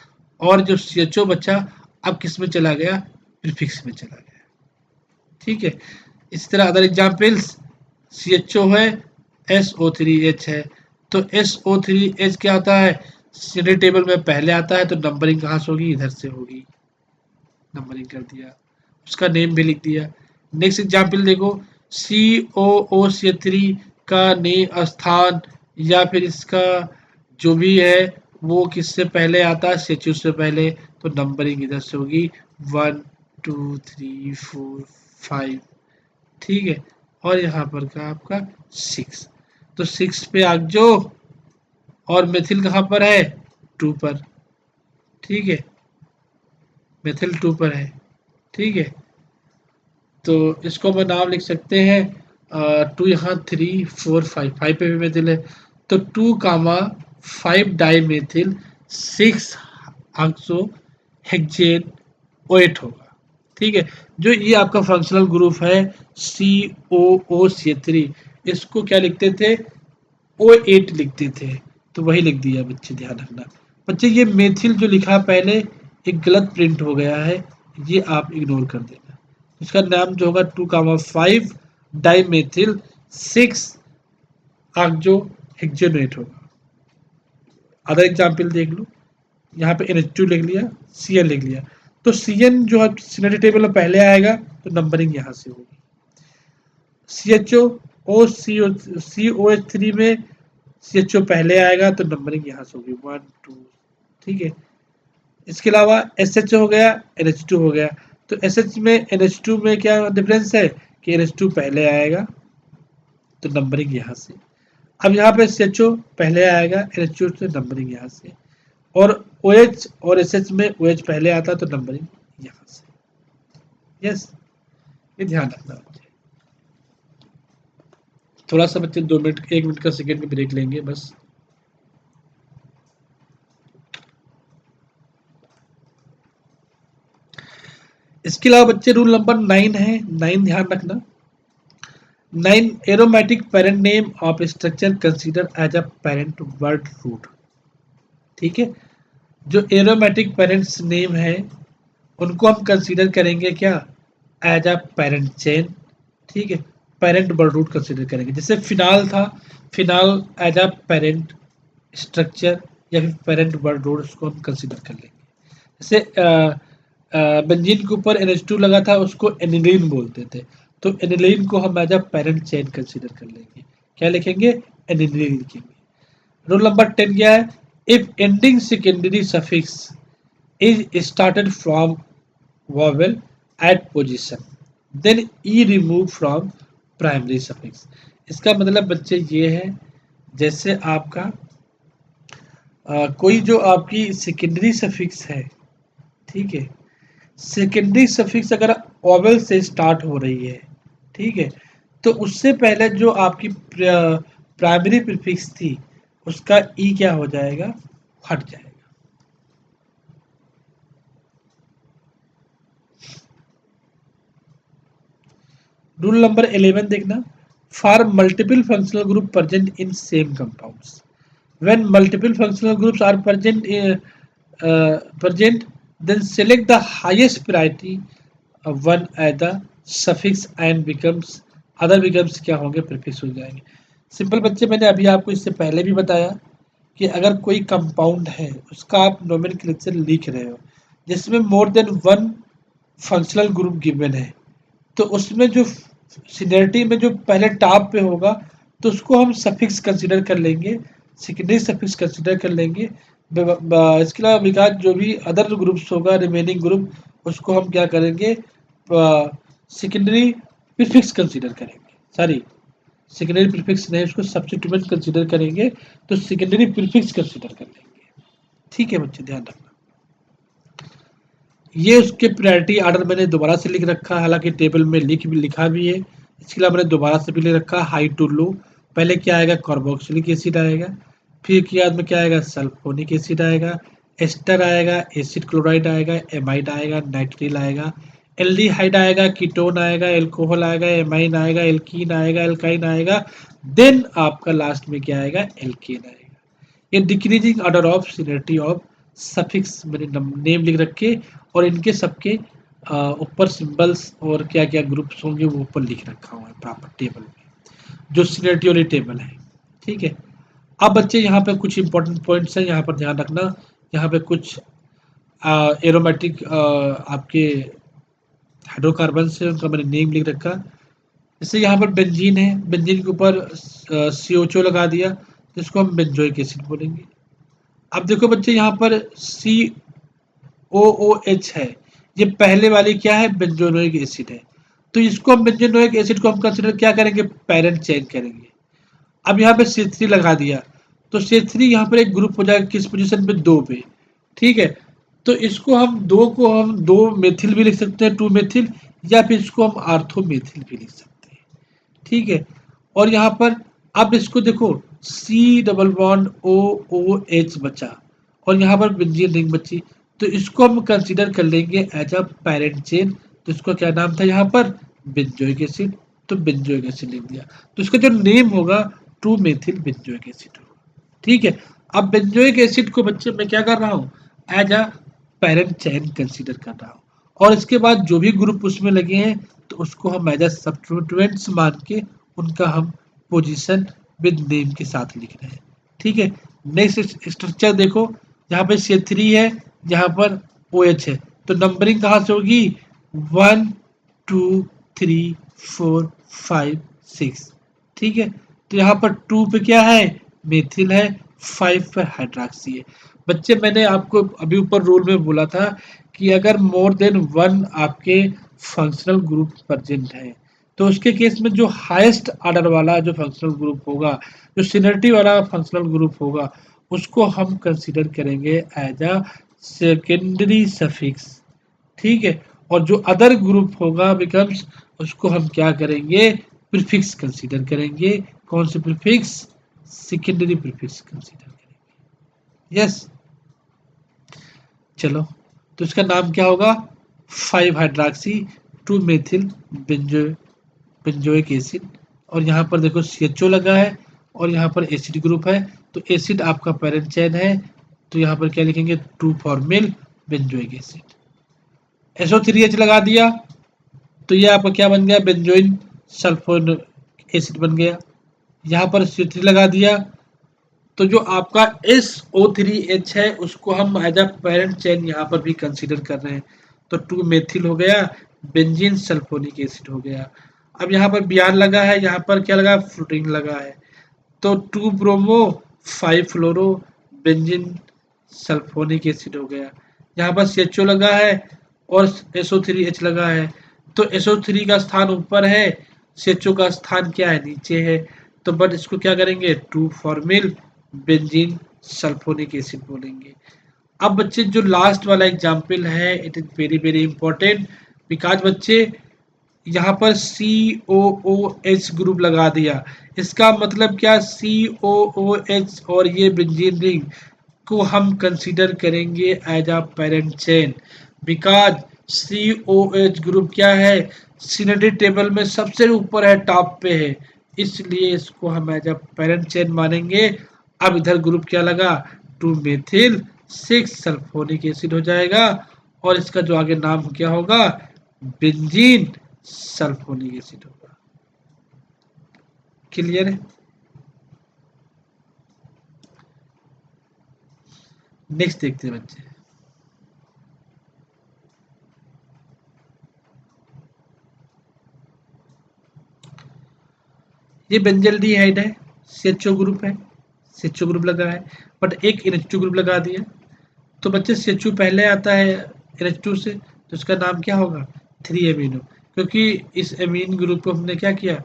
और जो CHO बचा अब किस में चला गया, प्रीफिक्स में चला गया, ठीक है। इसी तरह अदर एग्जाम्पल्स, CHO है, SO3H है, तो SO3H क्या होता है, सीरियल टेबल में पहले आता है, तो नंबरिंग कहाँ से होगी, इधर से होगी, नंबरिंग कर दिया, उसका नेम भी लिख दिया। नेक्स्ट एग्जाम्पल देखो, COOCH3 का नेम स्थान या फिर इसका जो भी है वो किससे पहले आता है, CHO से पहले, तो नंबरिंग इधर से होगी 1 2 3 4 5, ठीक है। और यहाँ पर का आपका 6, तो 6 पे ऑक्सो, और मेथिल कहाँ पर है, 2 पर, ठीक है, मेथिल 2 पर है, ठीक है। तो इसको हम नाम लिख सकते हैं 2, यहाँ 3 4 5, 5 पे भी मेथिल है, तो 2,5 dimethyl 6 oxo hexane OH होगा, ठीक है। जो ये आपका फंक्शनल ग्रुप है COOCH3, इसको क्या लिखते थे, O8 लिखते थे, तो वही लिख दिया बच्चे, ध्यान रखना। बच्चे ये मेथिल जो लिखा पहले एक गलत प्रिंट हो गया है, ये आप इग्नोर कर देना, इसका नाम जो होगा 2,5 डाइमेथिल 6 ऑक्सो हेक्सेनोएट होगा। अदर एग्जाम्पल देख लो, यहाँ पे NH2 लिख लिया, Cn लिख लिया, तो Cn जो है सिनेरियो टेबल में पहले आएगा तो नंबरिंग यहाँ से होगी। CHO COH3 में CHO पहले आएगा तो नंबरिंग यहाँ से होगी 1 2, ठीक है। इसके अलावा SH हो गया, NH2 हो गया। तो SH में NH2 में क्या डिफरेंस है कि NH2 पहले आएगा, तो नंबरिंग यहाँ से। अब यहाँ पे CHO पहले आएगा, NH2 से नंबरिंग यहाँ से। और OH और SH में OH पहले आता तो नंबरिंग यहाँ से। यस, ये ध्यान रखना बच्चे। थोड़ा सा बच्चे 2 मिनट 1 मिनट का सेकेंड में ब्रेक लेंगे बस। इसके अलावा बच्चे रूल नंबर 9 है, 9 ध्यान रखना। 9 aromatic parent name of structure consider as a parent word root. ठीक है, जो एरोमेटिक पेरेंट्स नेम है उनको हम कंसीडर करेंगे क्या, एज अ पेरेंट चेन। ठीक है, पेरेंट वर्ड रूट कंसीडर करेंगे। जैसे फिनाल था, phenol as a parent structure या फिर पेरेंट वर्ड रूट उसको हम कंसीडर कर लेंगे। जैसे बेंजीन के ऊपर NH2 लगा था, उसको एनिलीन बोलते थे, तो एनिलीन को हम as a parent chain consider कर लेंगे। क्या लिखेंगे, एनिलीन लिखेंगे। रूल नंबर 10 क्या है, if ending secondary suffix is started from vowel at position then e remove from primary suffix. इसका मतलब बच्चे ये है, जैसे आपका कोई जो आपकी सेकेंडरी सफिक्स है, ठीक है, सेकेंडरी सफिक्स अगर ओवेल से स्टार्ट हो रही है, ठीक है, तो उससे पहले जो आपकी प्राइमरी प्रीफिक्स थी उसका ई क्या हो जाएगा, हट जाएगा। रूल नंबर 11 देखना, for multiple functional group present in same compounds, when multiple functional groups are present, then select the highest priority one as the suffix and becomes other becomes क्या होंगे, प्रीफिक्स हो जाएंगे। सिंपल बच्चे, मैंने अभी आपको इससे पहले भी बताया कि अगर कोई कंपाउंड है उसका आप नोमेनक्लेचर लिख रहे हो जिसमें मोर than one functional group given है, तो उसमें जो सिनरिटी में जो पहले टॉप पे होगा तो उसको हम सफिक्स कंसीडर कर लेंगे, सेकेंडरी सफिक्स कंसीडर कर लेंगे। इसके अलावा विकास जो भी अदर ग्रुप्स होगा, रिमेनिंग ग्रुप, उसको हम क्या करेंगे, सेकेंडरी प्रीफिक्स कंसीडर करेंगे। सॉरी, सेकेंडरी प्रीफिक्स नहीं, उसको सब्स्टिट्यूएंट कंसीडर करेंगे, तो सेकेंडरी प्रीफिक्स कंसीडर कर लेंगे। ठीक है बच्चे, ध्यान रखना। ये उसके प्रायोरिटी आर्डर मैंने दोबारा से लिख रखा है, हालांकि टेबल में लिखा भी है। इसके अलावा मैंने दोबारा से भी लिख रखा है, हाई टू लो। पहले क्या आएगा, कार्बोक्सिलिक एसिड आएगा, फिर के बाद में क्या आएगा, सल्फोनिक एसिड आएगा, एस्टर आएगा, एसिड क्लोराइड आएगा, एमाइड आएगा, नाइट्रिल आएगा, एल्डिहाइड आएगा, कीटोन आएगा, एल्कोहल आएगा, एमाइन आएगा, एल्कीन आएगा, एल्काइन आएगा, देन आपका लास्ट में क्या आएगा, एल्केन आएगा। ये decreasing order of seniority of suffix मैंने नेम लिख रखे, और इनके सबके ऊपर सिंबल्स और क्या क्या ग्रुप्स होंगे वो ऊपर लिख रखा हुआ है प्रॉपर टेबल में, जो सिनरिटी वाली टेबल है। ठीक है, अब बच्चे यहाँ पे कुछ इंपॉर्टेंट पॉइंट्स हैं, यहाँ पर ध्यान रखना। यहाँ पे कुछ एरोमेटिक आपके हाइड्रोकार्बन से उनका मैंने नेम लिख रखा। जैसे यहाँ पर बेंजीन है, बेंजीन के ऊपर COCO लगा दिया, जिसको हम बेंजोइक एसिड बोलेंगे। अब देखो बच्चे, यहाँ पर COOH है, ये पहले वाली क्या है, बेंजोनोइक एसिड है, तो इसको हम बेंजोनोइक एसिड को हम कंसिडर क्या करेंगे, पेरेंट चेन करेंगे। अब यहाँ पे C3 लगा दिया, तो C3 यहाँ पर एक ग्रुप हो जाएगा, किस पोजीशन पे, 2 पे। ठीक है, तो इसको हम दो मेथिल भी लिख सकते हैं, 2 मेथिल, या फिर इसको हम आर्थो मेथिल भी लिख सकते हैं। ठीक है, और यहाँ पर अब इसको देखो, C डबल बॉन्ड OOH बचा, और यहाँ पर बेंजीन रिंग बची, तो इसको हम कंसीडर कर लेंगे एज अ पेरेंट चेन। तो इसको क्या नाम था यहाँ पर, बेंजोइक एसिड, तो बेंजोइक एसिड लिख दिया। तो इसका जो नेम होगा 2 मेथिल बेंजोइक एसिड होगा। ठीक है, अब बेंजोइक एसिड को बच्चे मैं क्या कर रहा हूँ, as a parent chain consider कर रहा हूँ, और इसके बाद जो भी ग्रुप उसमें लगे हैं तो उसको हम एज अ सब्स्टिट्यूएंट्स मान के उनका हम पोजीशन विद नेम के साथ लिख रहे हैं। ठीक है, नेक्स्ट स्ट्रक्चर देखो, यहाँ पे C3 है, यहाँ पर OH है, तो नंबरिंग कहाँ से होगी, 1 2 3 4 5 6। ठीक है, तो यहाँ पर 2 पे क्या है, मेथिल है, 5 पे हाइड्रॉक्सी है। बच्चे मैंने आपको अभी ऊपर रूल में बोला था कि अगर मोर देन वन आपके फंक्शनल ग्रुप प्रेजेंट है, तो उसके केस में जो हाईएस्ट ऑर्डर वाला जो फंक्शनल ग्रुप होगा, जो सिनरिटी वाला फंक्शनल ग्रुप होगा, उसको हम कंसीडर करेंगे एज अ सेकेंडरी सफिक्स। ठीक है, और जो अदर ग्रुप होगा बिकम्स, उसको हम क्या करेंगे, प्रीफिक्स कंसीडर करेंगे। कौन से प्रीफिक्स, सेकेंडरी प्रीफिक्स कंसीडर करेंगे। यस, चलो, तो इसका नाम क्या होगा, 5 hydroxy 2 methyl benzo benzoic acid. और यहाँ पर देखो CHO लगा है और यहाँ पर एसिड ग्रुप है, तो एसिड आपका पैरेंट चेन है, तो यहाँ पर क्या लिखेंगे, 2 फॉर्मिल बेंजोइक एसिड। SO3H लगा दिया, तो ये आपका क्या बन गया, बेंजोइन सल्फोन एसिड बन गया। यहाँ पर CO3 लगा दिया, तो जो आपका SO3H है उसको हम एज अ पेरेंट चेन यहाँ पर भी कंसीडर कर रहे हैं, तो 2 मेथिल हो गया, बेंजीन सल्फोनिक एसिड हो गया। अब यहाँ पर बियार लगा है, यहाँ पर क्या लगा, फ्लोरीन लगा है, तो 2 ब्रोमो 5 फ्लोरो बेंजीन सल्फोनिक एसिड हो गया। यहाँ पर CHO लगा है और SO3H लगा है, तो SO3 का स्थान ऊपर है, CHO का स्थान क्या है, नीचे है, तो बट इसको क्या करेंगे, 2 फॉर्मिल बेंजीन सल्फोनिक एसिड बोलेंगे। अब बच्चे जो लास्ट वाला एग्जाम्पल है, it is very very important, because बच्चे यहाँ पर COOH ग्रुप लगा दिया, इसका मतलब क्या, COOH और ये बेंजीन रिंग को हम कंसीडर करेंगे as a parent chain, because COH group क्या है, सिनेटी टेबल में सबसे ऊपर है, टॉप पे है, इसलिए इसको हम एज अ पेरेंट चेन मानेंगे। अब इधर ग्रुप क्या लगा, 2 मेथिल 6 सल्फोनिक एसिड हो जाएगा, और इसका जो आगे नाम क्या होगा, बेंजीन सल्फोनिक एसिड होगा। क्लियर है। नेक्स्ट देखते हैं बच्चे, ये बेंजल्डिहाइड है, CHO ग्रुप है, CHO ग्रुप लगा है, बट एक NH2 ग्रुप लगा दिया, तो बच्चे CHO पहले आता है NH2 से, तो इसका नाम क्या होगा, 3 एमिनो, क्योंकि इस एमीन ग्रुप को हमने क्या किया,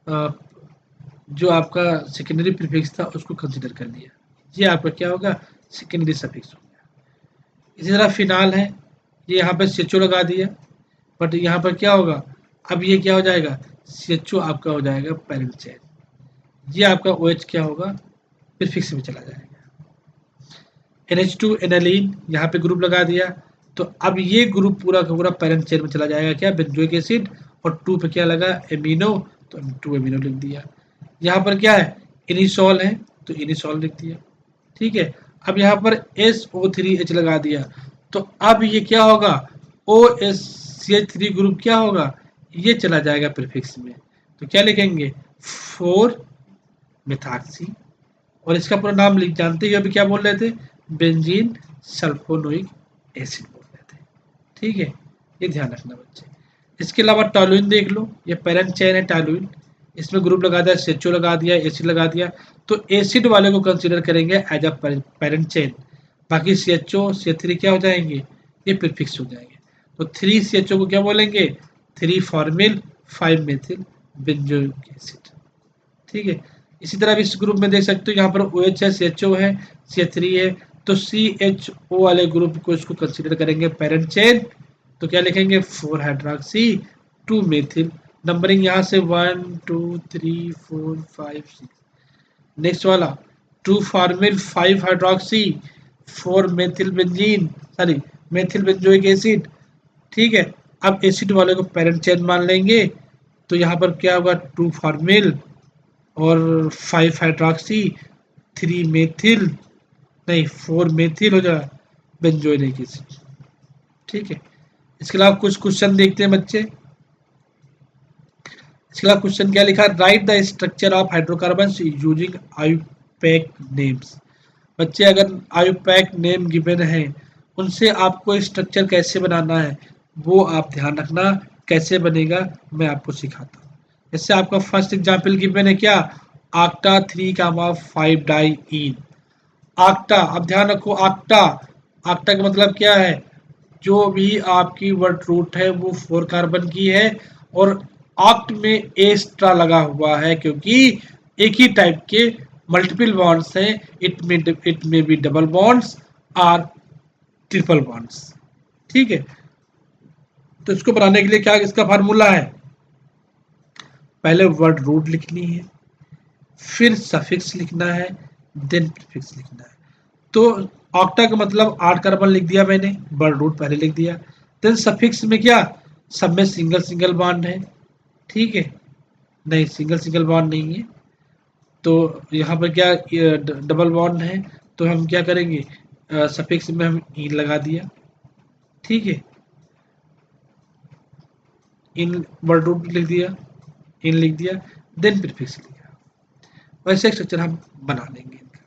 जो आपका सेकेंडरी प्रीफिक्स था उसको कंसीडर कर लिया, ये आपका क्या होगा, सेकेंडरी सफिक्स हो गया। इसी तरह फिनाल है, ये यहाँ पे CHO लगा दिया, बट यहाँ पर क्या होगा, अब ये क्या हो जाएगा, CHO आपका हो जाएगा पैरेंट चेन, ये आपका OH क्या होगा, प्रीफिक्स में चला जाएगा। NH2 एनालीन यहाँ पे ग्रुप लगा दिया, तो अब ये ग्रुप पूरा का पूरा पैरेंट चेन में चला जाएगा, क्या, बेंजोइक एसिड, और 2 पे क्या लगा, एमिनो, तो 2 एमिनो लिख दिया। यहाँ पर क्या है, इनिसॉल है, तो इनिसॉल लिख दिया। ठीक है, अब यहाँ पर SO3H लगा दिया, तो अब ये क्या होगा, OSCH3 ग्रुप क्या होगा, ये चला जाएगा प्रीफिक्स में, तो क्या लिखेंगे, 4 मिथाक्सी, और इसका पूरा नाम लिख, जानते ही अभी क्या बोल रहे थे, बेंजीन सल्फोनोइक एसिड बोल रहे थे। ठीक है, ये ध्यान रखना बच्चे। इसके अलावा टॉलुइन देख लो, ये पैरेंट चेन है टॉलुइन, इसमें ग्रुप लगा दिया, CHO लगा दिया, एसिड लगा दिया, तो एसिड वाले को कंसीडर करेंगे एज अ पैरेंट चेन, बाकी CHO CH3 क्या हो जाएंगे, ये प्रीफिक्स हो जाएंगे, तो 3 CHO को क्या बोलेंगे, 3 फॉर्मिल 5 मेथिल बेंजोइक एसिड। ठीक है, इसी तरह इस ग्रुप में देख सकते हो, यहाँ पर OH है, CHO है, CH3 है, तो CHO वाले ग्रुप को इसको कंसीडर करेंगे पैरेंट चेन, तो क्या लिखेंगे, 4 हाइड्रॉक्सी 2 मेथिल, नंबरिंग यहाँ से 1 2 3 4 5 6। नेक्स्ट वाला 2 formal 5 hydroxy 4 methyl benzene, sorry methyl benzoic acid. ठीक है, अब एसिड वाले को पैरेंट चेन मान लेंगे, तो यहाँ पर क्या होगा, 2 फॉर्मिल और 5 हाइड्रॉक्सी 3 मेथिल, नहीं 4 मेथिल हो जाए बेंजोइक एसिड। ठीक है, इसके अलावा कुछ क्वेश्चन देखते हैं बच्चे। इसके अलावा क्वेश्चन क्या लिखा, right the structure of hydrocarbons using IUPAC names. बच्चे अगर आईयूपैक नेम गिवन है, उनसे आपको स्ट्रक्चर कैसे बनाना है वो आप ध्यान रखना, कैसे बनेगा मैं आपको सिखाता हूँ। जैसे आपका फर्स्ट एग्जाम्पल गिवन है क्या, आक्टा 3 5 डाई इन, आक्टा, अब ध्यान रखो आक्टा, आक्टा का मतलब क्या है, जो भी आपकी वर्ड रूट है वो 4 कार्बन की है और ऑक्ट में एक्स्ट्रा लगा हुआ है क्योंकि एक ही टाइप के मल्टीपल बॉन्ड्स हैं, it may B double bonds और ट्रिपल बॉन्ड्स। ठीक है, तो इसको बनाने के लिए क्या इसका फार्मूला है, पहले वर्ड रूट लिखनी है, फिर सफिक्स लिखना है, देन प्रीफिक्स लिखना है। तो ऑक्टा का मतलब 8 कार्बन लिख दिया मैंने, वर्ड रूट पहले लिख दिया, देन सफिक्स में क्या, सब में सिंगल सिंगल बॉन्ड है। ठीक है, नहीं सिंगल सिंगल बॉन्ड नहीं है, तो यहाँ पर क्या डबल बॉन्ड है, तो हम क्या करेंगे, सफिक्स में हम इन लगा दिया। ठीक है, इन वर्ड रूट लिख दिया, इन लिख दिया, देन प्रीफिक्स लिखा। वैसे स्ट्रक्चर हम बना लेंगे इनका।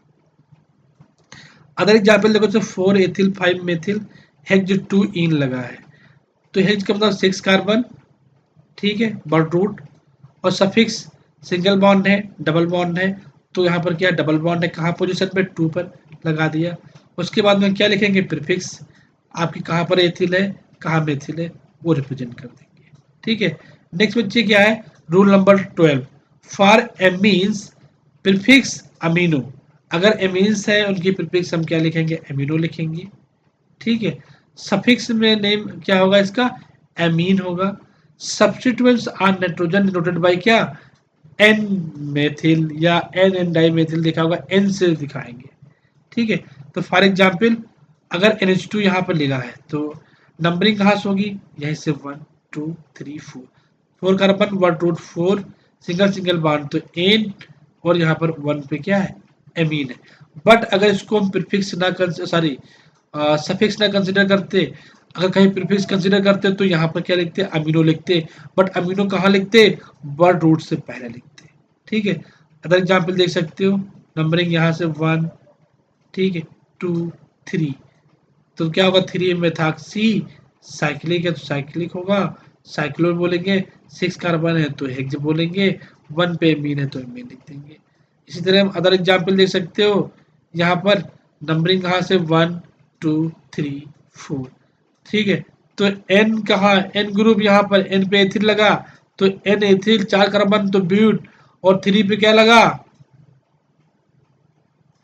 अदर एग्जाम्पल देखो, तो 4 एथिल 5 मेथिल हेक्स 2 इन लगा है, तो हेक्स का मतलब 6 कार्बन। ठीक है, वर्ड रूट और सफिक्स सिंगल बॉन्ड है, डबल बॉन्ड है, तो यहाँ पर क्या डबल बॉन्ड है, कहाँ पोजीशन पे 2 पर लगा दिया। उसके बाद में क्या लिखेंगे, प्रीफिक्स, आपकी कहाँ पर एथिल है कहाँ मेथिल है वो रिप्रेजेंट कर देंगे। ठीक है, नेक्स्ट बच्चे क्या है, rule number 12, for amines prefix amino, अगर एमीन्स है उनकी प्रीफिक्स हम क्या लिखेंगे, एमिनो लिखेंगे। ठीक है, सफिक्स में नेम क्या होगा इसका, एमीन होगा। Substituents are nitrogen denoted by क्या, एन मेथिल या एन डाइमेथिल लिखा होगा, एन से दिखाएंगे। ठीक है, तो फॉर एग्जाम्पल अगर NH2 यहाँ पर लिखा है तो नंबरिंग कहाँ से होगी, यहीं से 1 2 3 4, 4 carbon word root 4, single single bond तो एन, और यहाँ पर 1 पे क्या है, एमीन है। बट अगर इसको हम प्रीफिक्स ना कर, सॉरी सफिक्स ना कंसिडर करते, अगर कहीं प्रीफिक्स कंसिडर करते तो यहाँ पर क्या लिखते, अमीनो लिखते, बट अमीनो कहाँ लिखते, वर्ड रूट से पहले लिखते। ठीक है, अदर एग्जाम्पल देख सकते हो, नंबरिंग यहाँ से 1, ठीक है, 2 3, तो क्या होगा, 3 मेथॉक्सी साइक्लिक है तो साइक्लिक होगा, साइक्लोन बोलेंगे, 6 कार्बन है तो हेक्स बोलेंगे, 1 पे एमीन है तो एमीन लिख देंगे। इसी तरह हम अदर एग्जाम्पल देख सकते हो, यहाँ पर नंबरिंग कहाँ से 1 2 3 4। ठीक है, तो एन कहाँ, एन ग्रुप यहाँ पर एन पे एथिल लगा, तो एन एथिल 4 कार्बन तो ब्यूट, और 3 पे क्या लगा,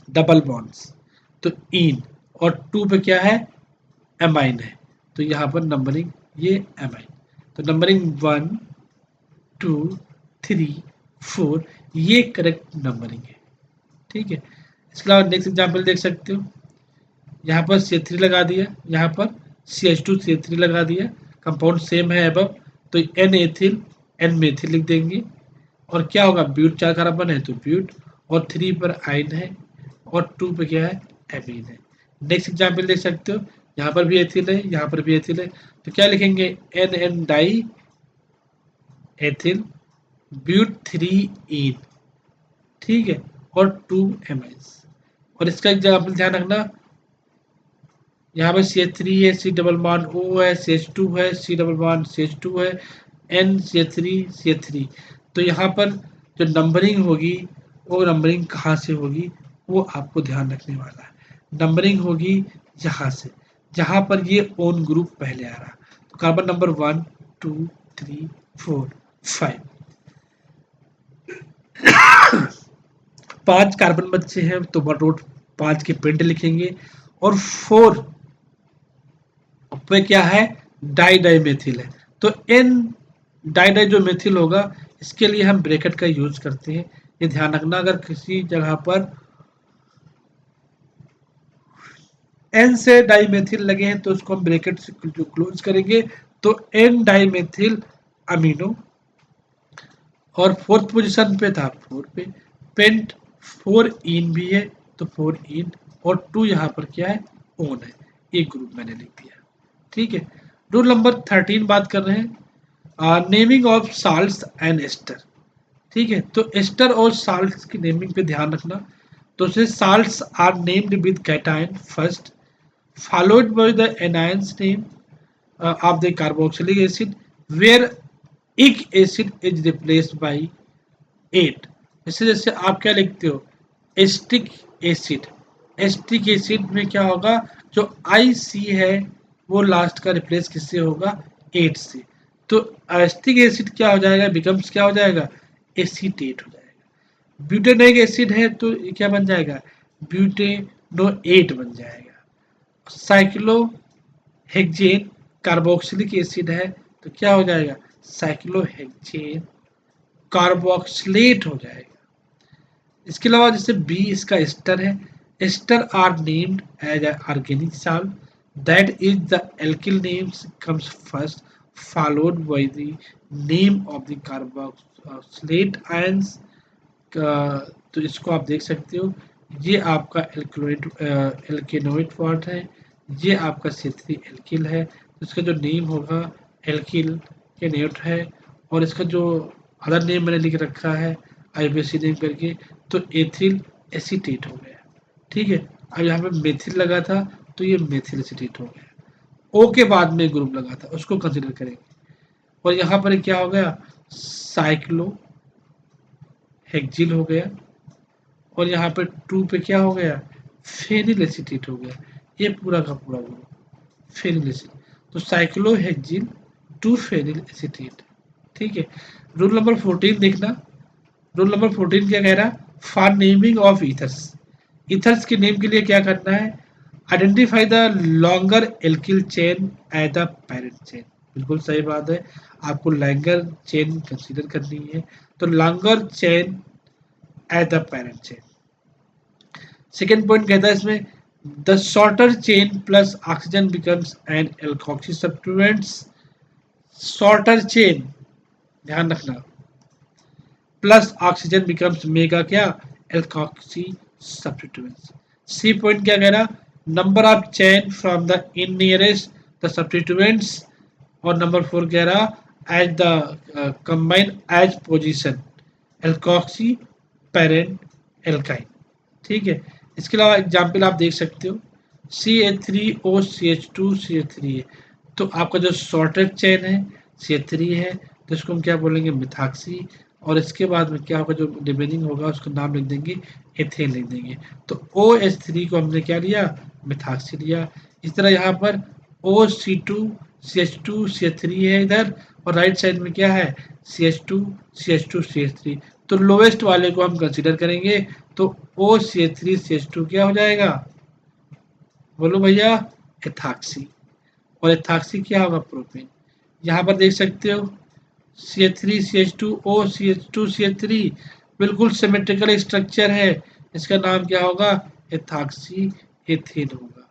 डबल बॉन्ड्स तो इन, और 2 पे क्या है, एमाइन है, तो यहाँ पर नंबरिंग ये एमाइन, तो नंबरिंग 1 2 3 4 ये करेक्ट नंबरिंग है। ठीक है, इसके अलावा नेक्स्ट एग्जाम्पल देख सकते हो, यहाँ पर C3 लगा दिया, यहाँ पर CH2 C3 लगा दिया, कंपाउंड सेम है अबव, तो एन एथिल एन मेथिल लिख देंगे, और क्या होगा, ब्यूट 4 कार्बन है तो ब्यूट, और 3 पर आइन है, और 2 पे क्या है, एमीन है। नेक्स्ट एग्जाम्पल देख सकते हो, यहाँ पर भी एथिल है, यहाँ पर भी एथिल है, तो क्या लिखेंगे, N N di ethyl but 3 ene. ठीक है, और 2 एमाइंस, और इसका एग्जाम्पल ध्यान रखना, यहाँ पर CH3 है, C डबल बॉन्ड O है, CH2 है, C डबल बॉन्ड CH2 है, N CH3 CH3, तो यहाँ पर जो नंबरिंग होगी वो नंबरिंग कहाँ से होगी वो आपको ध्यान रखने वाला है, नंबरिंग होगी यहाँ से, जहाँ पर ये ओन ग्रुप पहले आ रहा, तो कार्बन नंबर 1 2 3 4 5, 5 कार्बन बच्चे हैं तो वन रोड 5 के पेंट लिखेंगे, और 4 पे क्या है, डाई डाई मेथिल है, तो एन डाई डाई जो मेथिल होगा इसके लिए हम ब्रैकेट का यूज करते हैं, ये ध्यान रखना, अगर किसी जगह पर एन से डाई मेथिल लगे हैं तो उसको हम ब्रैकेट से क्लोज करेंगे, तो एन डाई मेथिल अमीनो, और फोर्थ पोजीशन पे था 4 पे पेंट, 4 इन भी है तो 4 इन, और 2 यहाँ पर क्या है, ओन है, एक ग्रुप मैंने लिख दिया। ठीक है, रूल नंबर 13 बात कर रहे हैं, naming of salts and ester. ठीक है, तो एस्टर और साल्ट्स की नेमिंग पे ध्यान रखना, तो salts are named with cation first, followed by the anions name of the carboxylic acid, where ic acid is replaced by 8। जैसे जैसे आप क्या लिखते हो, एस्टिक एसिड, एस्टिक एसिड में क्या होगा, जो आई सी है वो लास्ट का रिप्लेस किससे होगा, एट से। तो एस्टिक एसिड क्या हो जाएगा, बिकम्स क्या हो जाएगा, एसीटेट हो जाएगा। ब्यूटेनिक एसिड है तो ये क्या बन जाएगा, ब्यूटेनोएट बन जाएगा। साइक्लोहेक्सेन कार्बोक्सिलिक एसिड है तो क्या हो जाएगा, साइक्लोहेक्सेन कार्बोक्सिलेट हो जाएगा। इसके अलावा जैसे बी इसका एस्टर है, ester are named as organic salt that is the alkyl names comes first followed by the name of the carboxylate ions. तो इसको आप देख सकते हो, ये आपका एल्किनोइड एल्केनोइड फॉर्ट है, ये आपका C3 एल्किल है, तो इसका जो नेम होगा एल्किल केनेट है। और इसका जो अदर नेम मैंने लिख रखा है आईपीसी नेम करके, तो एथिल एसीटेट हो गया। ठीक है, अब यहाँ पे मेथिल लगा था तो ये मेथिल एसीटेट हो गया। ओ के बाद में ग्रुप लगा था उसको कंसिडर करेंगे। और यहाँ पर क्या हो गया, साइक्लो हेक्जिल हो गया। और यहाँ पे टू पे क्या हो गया, फेनिल एसीटेट हो गया। ये पूरा का पूरा ग्रुप फेनिल एसिड, तो साइक्लोहेक्सिल टू फेनिल एसीटेट। ठीक है, रूल नंबर 14 देखना। रूल नंबर 14 क्या कह रहा है, for naming of ethers, ethers के नेम के लिए क्या करना है, identify the longer alkyl chain as the parent chain. बिल्कुल सही बात है, आपको लॉन्गर चेन कंसीडर करनी है, तो longer chain as the parent chain. Second point कहता है इसमें, the shorter chain plus oxygen becomes an alkoxy substituents. Shorter chain ध्यान रखना, प्लस ऑक्सीजन बिकम्स मेगा क्या, एल्कोक्सी सब्स्टिट्यूएंट्स। सी पॉइंट क्या कह रहा, number of chain from the in nearest the substituents. और नंबर 4 कह रहा as the combine as position alkoxy parent alkyne. ठीक है, इसके अलावा एग्जाम्पल आप देख सकते हो, CH3OCH2CH3 है, तो आपका जो शॉर्टेड चेन है CH3 है, तो इसको हम क्या बोलेंगे, मिथाक्सी। और इसके बाद में क्या होगा, जो रिमेनिंग होगा उसका नाम लिख देंगे, एथेन लिख देंगे। तो OH3 को हमने क्या लिया, मिथाक्सी लिया। इस तरह यहाँ पर OC2CH2CH3 है इधर, और राइट साइड में क्या है, CH2CH2CH3। तो लोवेस्ट वाले को हम कंसीडर करेंगे, तो OCH3CH2 क्या हो जाएगा, बोलो भैया, एथाक्सी। और एथाक्सी क्या होगा, प्रोपेन। यहाँ पर देख सकते हो CH3CH2OCH2CH3 बिल्कुल सिमेट्रिकल स्ट्रक्चर है, इसका नाम क्या होगा, एथाक्सी एथेन होगा।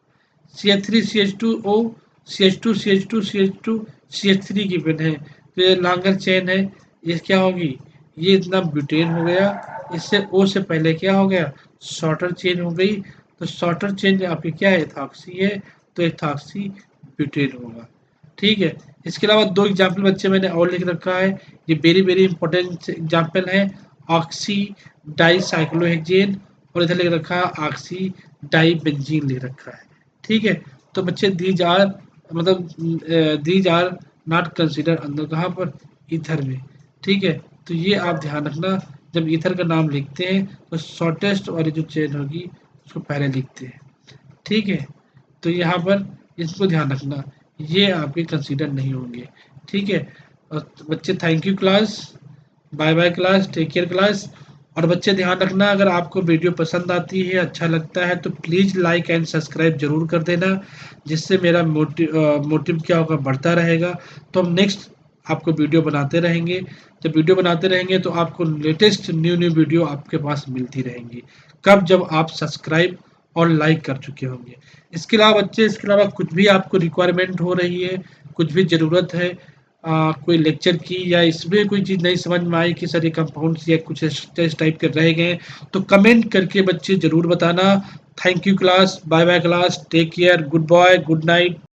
CH3CH2O CH2CH2CH2 CH3 की पिन है, तो ये लॉन्गर चेन है, ये क्या होगी, ये इतना ब्यूटेन हो गया। इससे O से पहले क्या हो गया, शॉर्टर चेन हो गई, तो शॉर्टर चेन आपकी क्या है, एथॉक्सी है, तो एथॉक्सी ब्यूटेन होगा। ठीक है, इसके अलावा दो एग्जाम्पल बच्चे मैंने और लिख रखा है, ये वेरी वेरी इंपॉर्टेंट एग्जाम्पल है, ऑक्सी डाई साइक्लोहेक्सेन, और इधर लिख रखा है ऑक्सी डाई बेंजीन लिख रखा है। ठीक है, तो बच्चे दीज आर, मतलब दीज आर नॉट कंसिडर अंदर कहाँ पर, ईथर में। ठीक है, तो ये आप ध्यान रखना, जब ईथर का नाम लिखते हैं तो शॉर्टेस्ट वाली जो चेन होगी उसको पहले लिखते हैं। ठीक है, तो यहाँ पर इसको ध्यान रखना, ये आपके कंसीडर नहीं होंगे। ठीक है, और बच्चे thank you class, bye bye class, take care class. और बच्चे ध्यान रखना, अगर आपको वीडियो पसंद आती है, अच्छा लगता है, तो प्लीज़ लाइक एंड सब्सक्राइब जरूर कर देना, जिससे मेरा मोटिव क्या होगा, बढ़ता रहेगा। तो हम नेक्स्ट आपको वीडियो बनाते रहेंगे, जब वीडियो बनाते रहेंगे तो आपको लेटेस्ट न्यू न्यू वीडियो आपके पास मिलती रहेंगी, कब, जब आप सब्सक्राइब और लाइक कर चुके होंगे। इसके अलावा बच्चे, इसके अलावा कुछ भी आपको रिक्वायरमेंट हो रही है, कुछ भी ज़रूरत है, कोई लेक्चर की, या इसमें कोई चीज़ नहीं समझ में आई कि सर ये कंपाउंड्स या कुछ इस टाइप के रह गए, तो कमेंट करके बच्चे ज़रूर बताना। Thank you class, bye bye class, take care, good boy, good night.